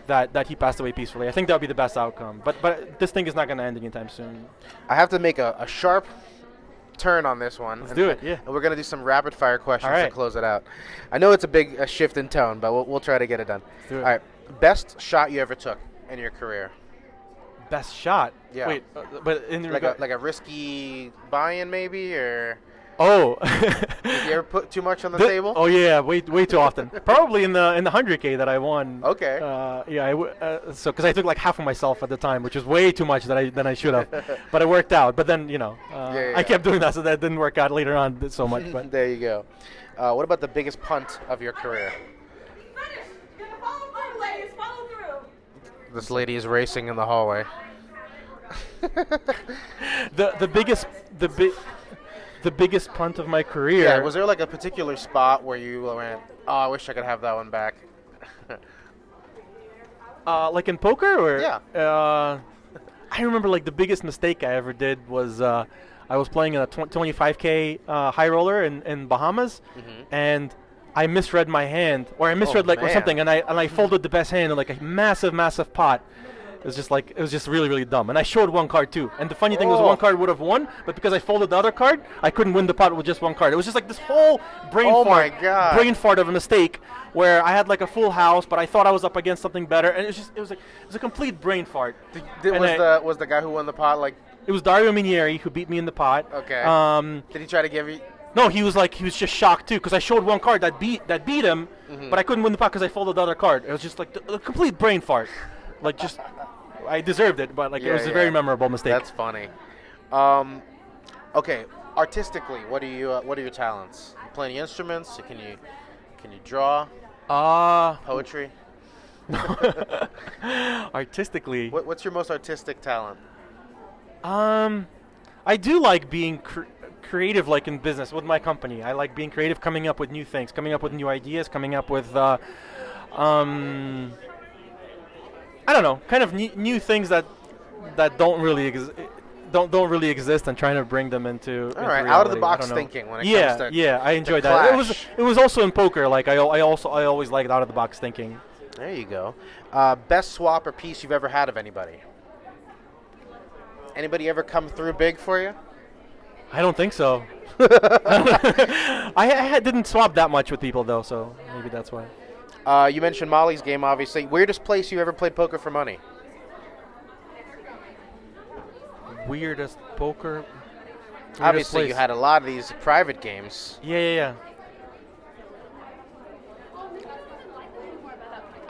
that he passed away peacefully, I think that would be the best outcome. But this thing is not going to end anytime soon. I have to make a sharp turn on this one. Let's do it. Yeah. And we're going to do some rapid fire questions to close it out. I know it's a big shift in tone, but we'll try to get it done. Let's do it. All right. Best shot you ever took in your career? Best shot? Yeah. Wait, but in like a risky buy-in maybe, or oh, did you ever put too much on the table? Oh yeah, way too often. Probably in the 100K that I won. Okay. So because I took like half of myself at the time, which was way too much than I should have, but it worked out. But then I kept doing that, so that didn't work out later on so much. But there you go. What about the biggest punt of your career? This lady is racing in the hallway. the biggest punt of my career. Yeah, was there like a particular spot where you went, "Oh, I wish I could have that one back"? Like in poker, or yeah. I remember like the biggest mistake I ever did was I was playing in a 25K high roller in Bahamas, and I misread my hand, or I misread or something, and I folded the best hand in like a massive pot. It was just really, really dumb. And I showed one card too. And the funny thing was one card would have won, but because I folded the other card, I couldn't win the pot with just one card. It was just like this whole brain fart of a mistake where I had like a full house, but I thought I was up against something better, and it was a complete brain fart. Was the guy who won the pot like? It was Dario Minieri who beat me in the pot. Okay. Did he try to give you? No, he was just shocked too, because I showed one card that beat him, but I couldn't win the pot because I folded the other card. It was just like a complete brain fart. Like just, I deserved it, but it was a very memorable mistake. That's funny. Okay, artistically, what are your talents? You play any instruments? Can you draw? Poetry? Artistically. What's your most artistic talent? I do like being creative, like in business with my company. I like being creative, coming up with new things, coming up with new ideas, coming up with I don't know, kind of new things that don't really exist, and trying to bring them into reality. Out of the box thinking when it comes to I enjoyed that. It was also in poker. Like I always liked out of the box thinking. There you go. Best swap or piece you've ever had of anybody? Anybody ever come through big for you? I don't think so. I didn't swap that much with people though, so maybe that's why. You mentioned Molly's game, obviously. Weirdest place you ever played poker for money? Weirdest poker? Obviously, you had a lot of these private games. Yeah.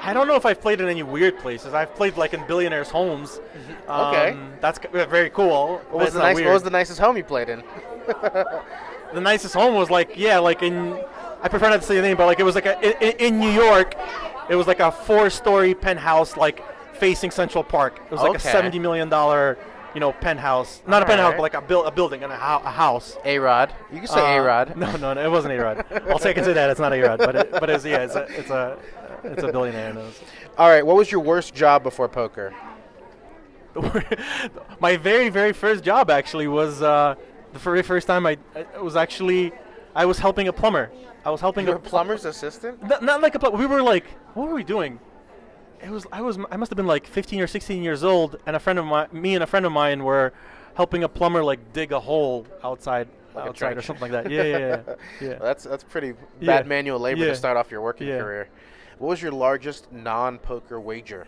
I don't know if I've played in any weird places. I've played like in billionaires' homes. Okay. That's very cool. What was the nicest home you played in? The nicest home was like in. I prefer not to say the name, but like it was like in New York. It was like a 4-story penthouse, like facing Central Park. It was like a $70 million, penthouse. Not a penthouse, but like a building and a house. A-Rod. You can say A-Rod. No, it wasn't A-Rod. I'll say I can say that. It's not A-Rod, but it's a billionaire. All right. What was your worst job before poker? My very, very first job actually was the very first time I was helping a plumber. I was helping a plumber's assistant? Not like a plumber. We were like, what were we doing? I must have been like 15 or 16 years old, and me and a friend of mine were helping a plumber like dig a hole outside or something like that. Yeah. Well, that's pretty bad manual labor to start off your working career. What was your largest non-poker wager?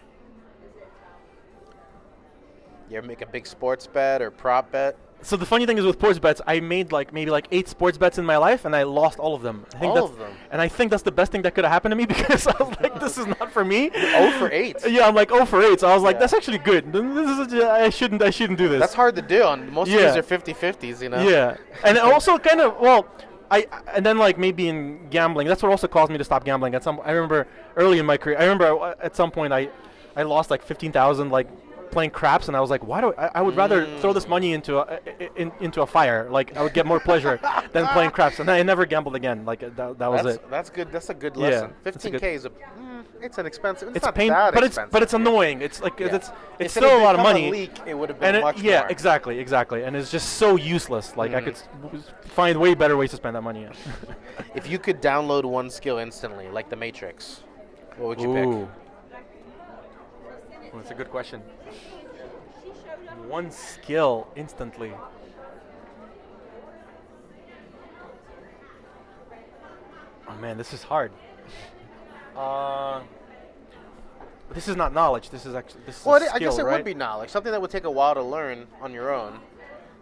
You ever make a big sports bet or prop bet? So the funny thing is with sports bets, I made maybe 8 sports bets in my life, and I lost all of them. All of them? And I think that's the best thing that could have happened to me because I was like, this is not for me. 0 for 8. Yeah, I'm like 0 for 8. So I was like, that's actually good. I shouldn't do this. That's hard to do. Most of these are 50-50s, Yeah. And also kind of, and then maybe in gambling, that's what also caused me to stop gambling. I remember early in my career, at some point I lost like 15,000 playing craps, and I was like, why do I would rather throw this money into a fire. Like I would get more pleasure than playing craps, and I never gambled again. Like that was it. That's good. That's a good lesson. 15K is it's an expensive. It's not pain, that but expensive. It's annoying. It's like it's still a lot of money. A leak, it would have been much more. Yeah, exactly, and it's just so useless. Like I could find way better ways to spend that money. If you could download one skill instantly, like the Matrix, what would you pick? Well, that's a good question. One skill instantly. Oh man, this is hard. This is not knowledge. This is a skill, I guess it right? would be knowledge. Something that would take a while to learn on your own.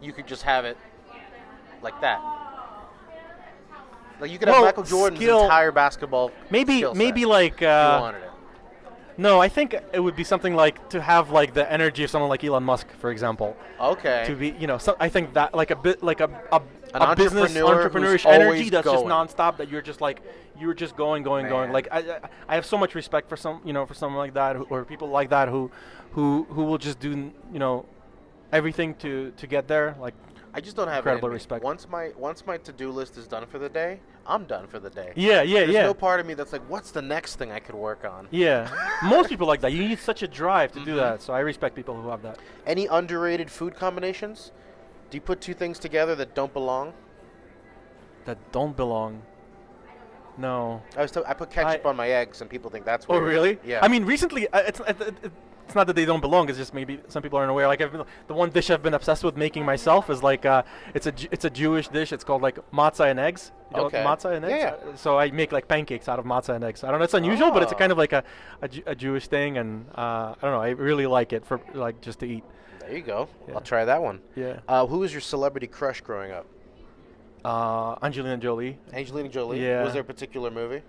You could just have it like that. Like you could have Michael Jordan's entire basketball. Maybe like if you wanted it. No, I think it would be something like to have like the energy of someone like Elon Musk, for example. Okay. To be, I think that like a bit like a business entrepreneurish energy that's just nonstop. That you're just going. Like I have so much respect for someone like that or people like that who will just do everything to get there. Like I just don't have incredible respect. Once my to-do list is done for the day, I'm done for the day. Yeah. There's no part of me that's like, what's the next thing I could work on? Yeah. Most people like that. You need such a drive to do that. So I respect people who have that. Any underrated food combinations? Do you put two things together that don't belong? That don't belong? No. I put ketchup on my eggs, and people think that's weird. Oh, really? Yeah. I mean, recently, it's not that they don't belong. It's just maybe some people aren't aware. Like the one dish I've been obsessed with making myself is like it's a Jewish dish. It's called like matzah and eggs. Matzah and eggs. Yeah. So I make like pancakes out of matzah and eggs. I don't know. It's unusual, but it's kind of like a Jewish thing, and I don't know. I really like it for like just to eat. There you go. Yeah. I'll try that one. Yeah. Who was your celebrity crush growing up? Angelina Jolie. Angelina Jolie. Yeah. Was there a particular movie?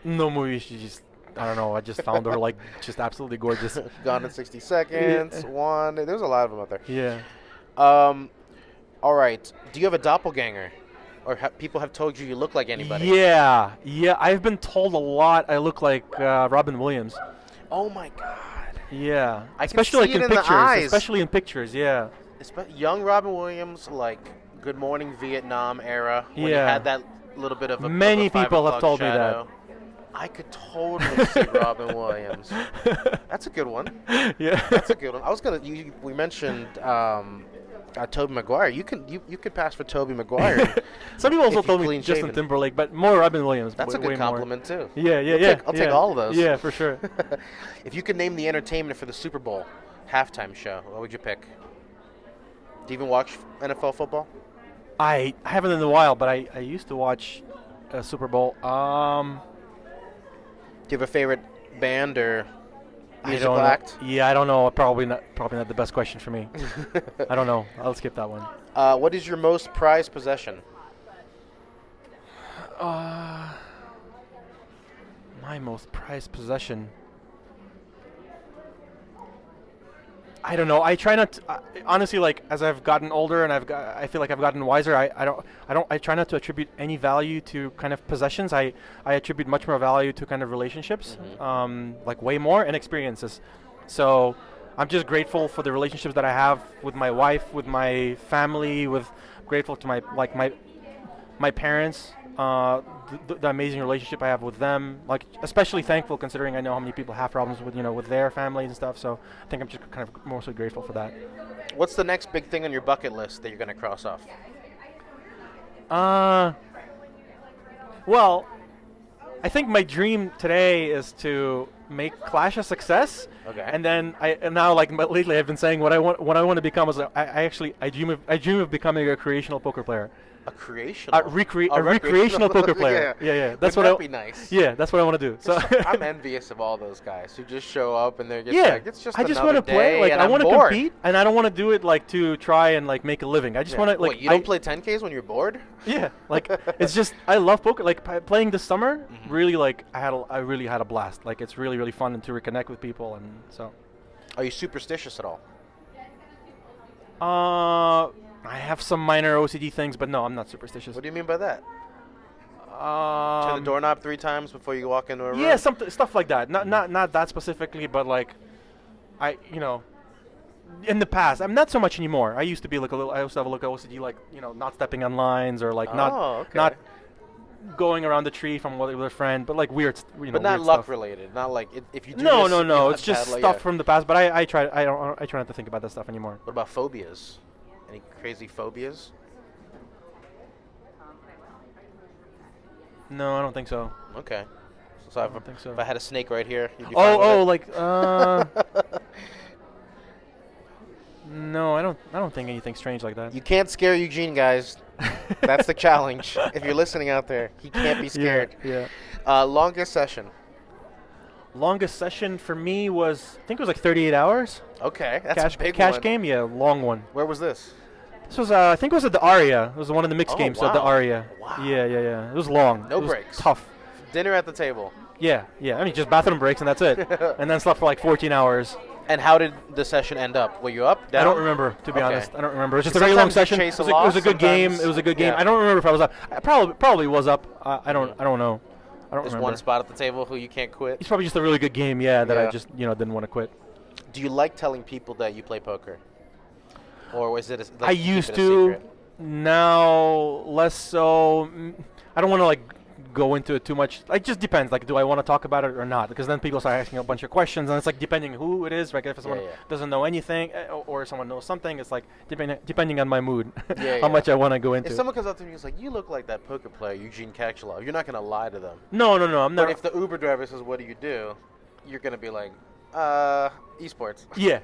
No movie. She just. I don't know. I just found her like just absolutely gorgeous. Gone in 60 Seconds. Yeah. One. There's a lot of them out there. Yeah. All right. Do you have a doppelganger, or people have told you look like anybody? Yeah. I've been told a lot. I look like Robin Williams. Oh my God. Yeah. I especially can see like it in the pictures. eyes. Especially in pictures. Yeah. Young Robin Williams, like Good Morning Vietnam era. When he had that little bit of a. Many of a people have told shadow. me that. I could totally see Robin Williams. That's a good one. Yeah. That's a good one. I was gonna. We mentioned Tobey Maguire. You could pass for Tobey Maguire. Some people also told me Justin Timberlake, but more Robin Williams. That's a good compliment too. Yeah. I'll take all of those. Yeah, for sure. If you could name the entertainment for the Super Bowl halftime show, what would you pick? Do you even watch NFL football? I haven't in a while, but I used to watch Super Bowl. Do you have a favorite band or musical act? Yeah, I don't know. Probably not the best question for me. I don't know. I'll skip that one. What is your most prized possession? My most prized possession. I don't know. I try not to, honestly, like, as I've gotten older and I feel like I've gotten wiser, I try not to attribute any value to kind of possessions. I attribute much more value to kind of relationships, like way more, and experiences. So I'm just grateful for the relationships that I have with my wife, with my family, grateful to my parents, the amazing relationship I have with them. Like, especially thankful considering I know how many people have problems with, with their families and stuff. So I think I'm just kind of mostly grateful for that. What's the next big thing on your bucket list that you're going to cross off? Well, I think my dream today is to make Qlash a success. Okay. And then lately I've been saying what I want to become is I dream of becoming a recreational poker player. A creational? Recreational poker player. Yeah. That's Wouldn't that be nice? Yeah, that's what I want to do. So I'm envious of all those guys who just show up and they're just like, it's just I just want to play. Like, I want to compete, and I don't want to do it like to try and like make a living. I just want to like. Wait, you don't play 10Ks when you're bored? Yeah, like it's just I love poker. Like playing this summer, really like I really had a blast. Like it's really fun and to reconnect with people, and so. Are you superstitious at all? I have some minor OCD things, but no, I'm not superstitious. What do you mean by that? Turn the doorknob 3 times before you walk into a room? Yeah, stuff like that. Not that specifically, but like, in the past, I'm not so much anymore. I used to be like I used to have a little OCD, like not stepping on lines or like not going around the tree from with a friend, but like weird, But not weird luck stuff. related. Not like if you do No, this, no. It's just stuff from the past. But I try not to think about that stuff anymore. What about phobias? Any crazy phobias? No, I don't think so. Okay. So I don't think so. If I had a snake right here, you'd be fine with it? No, I don't think anything strange like that. You can't scare Eugene, guys. That's the challenge. If you're listening out there, he can't be scared. Yeah. Longest session? Longest session for me was, I think it was like 38 hours. Okay, that's a big cash one. game, yeah, long one. Where was this? This was, I think it was at the Aria. It was one of the mixed games at the Aria. Wow. Yeah. It was long. No it was breaks. Tough. Dinner at the table. Yeah. I mean, just bathroom breaks and that's it. And then slept for like 14 hours. And how did the session end up? Were you up, down? I don't remember, to be honest. I don't remember. It was just a Sometimes very long you session. chase It a was a good game. loss, It was a good game. yeah. I don't remember if I was up. I probably was up. I don't know. I don't There's remember. one spot at the table who you can't quit. It's probably just a really good game, that I just didn't want to quit. Do you like telling people that you play poker? Or was it I used to. Now less so. I don't want to like go into it too much. Like, just depends. Like, do I want to talk about it or not? Because then people start asking a bunch of questions, and it's like depending who it is. Like, if someone doesn't know anything, or someone knows something, it's like depending on my mood, how much I want to go into. If someone comes up to me and is like, "You look like that poker player, Eugene Katchalov," you're not gonna lie to them. No. I'm not. But if the Uber driver says, "What do?" you're gonna be like, esports. Yeah.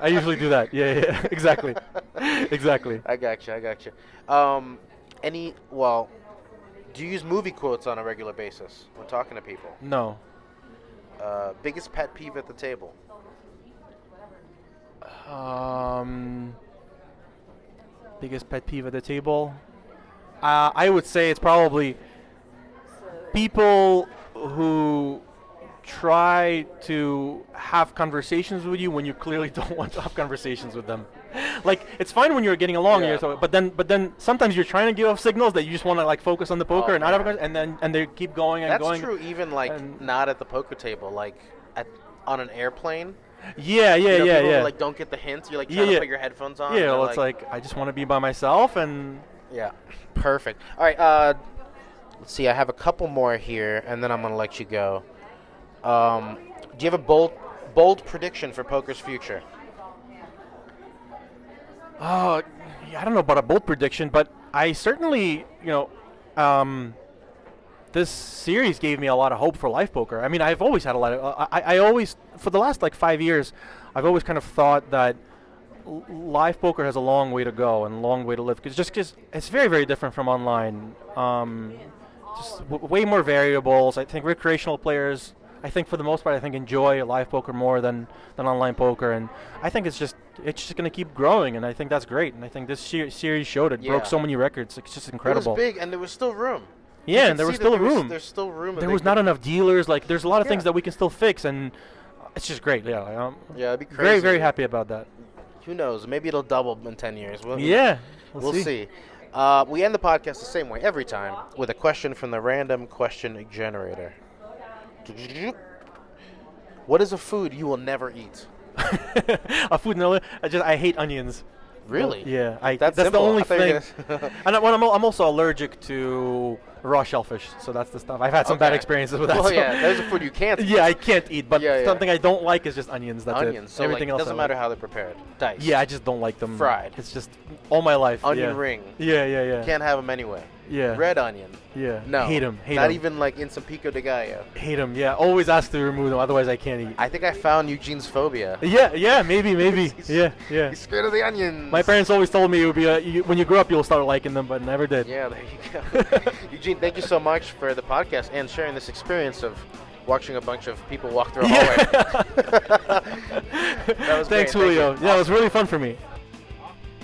I usually do that. Yeah. Exactly. I got you. Do you use movie quotes on a regular basis when talking to people? No. Biggest pet peeve at the table? Biggest pet peeve at the table? I would say it's probably people who try to have conversations with you when you clearly don't want to have conversations with them. Like, it's fine when you're getting along, but then sometimes you're trying to give off signals that you just want to like focus on the poker and not have and they keep going and going. That's true. Even like not at the poker table, like on an airplane. Yeah. People like don't get the hints. You're like trying to put your headphones on. Yeah, well, it's like I just want to be by myself and. Yeah, perfect. All right, let's see. I have a couple more here, and then I'm gonna let you go. Do you have a bold prediction for poker's future? I don't know about a bold prediction, but I certainly, this series gave me a lot of hope for live poker. I mean, I've always had a lot of. I always, for the last like 5 years, I've always kind of thought that live poker has a long way to go and a long way to live. Because it's very, very different from online. Way more variables. I think recreational players, for the most part, enjoy live poker more than online poker, and I think it's just going to keep growing, and I think that's great. And I think this series showed it, broke so many records. It's just incredible. It was big, and there was still room. Yeah, and there was still room. There's still room. There was not enough dealers. Like, there's a lot of things that we can still fix, and It's just great. Yeah, Yeah, it'd be crazy. very, very happy about that. Who knows? Maybe it'll double in 10 years. Yeah, We'll see. We end the podcast the same way every time with a question from the random question generator. What is a food you will never eat? A food I hate onions. Really? Yeah, That's the simple. only I thought you were thing. And I'm also allergic to raw shellfish, so that's the stuff. I've had some bad Okay. experiences with that. Well, so- yeah, there's a food you can't eat. Yeah, I can't eat, but Yeah, yeah. something I don't like is just onions. That's Onions. it. So Everything like, else doesn't I matter like. how they're prepared. Diced. Yeah, I just don't like them Fried. It's just all my life. Onion yeah. ring. Yeah. Can't have them anyway. Yeah. Red onion. Yeah. No. Hate them. Not even like in some pico de gallo. Hate them. Yeah. Always ask to remove them, otherwise I can't eat. I think I found Eugene's phobia. Yeah. Maybe. Yeah. He's scared of the onions. My parents always told me it would be when you grow up you'll start liking them, but never did. Yeah, there you go. Eugene, thank you so much for the podcast and sharing this experience of watching a bunch of people walk through a hallway. That was Thanks, great. Julio. Thank Yeah, it was really fun for me.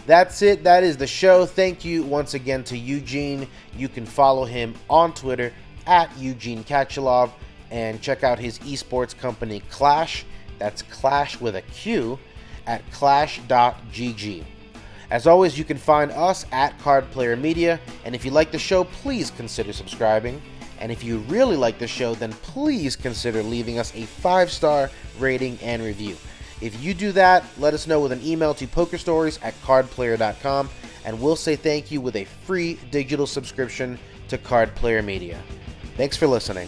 That's it. That is the show. Thank you once again to Eugene. You can follow him on Twitter at Eugene Katchalov and check out his esports company Qlash. That's Qlash with a Q at qlash.gg. As always, you can find us at Card Player Media, and if you like the show, please consider subscribing. And if you really like the show, then please consider leaving us a 5-star rating and review. If you do that, let us know with an email to pokerstories@cardplayer.com, and we'll say thank you with a free digital subscription to Card Player Media. Thanks for listening.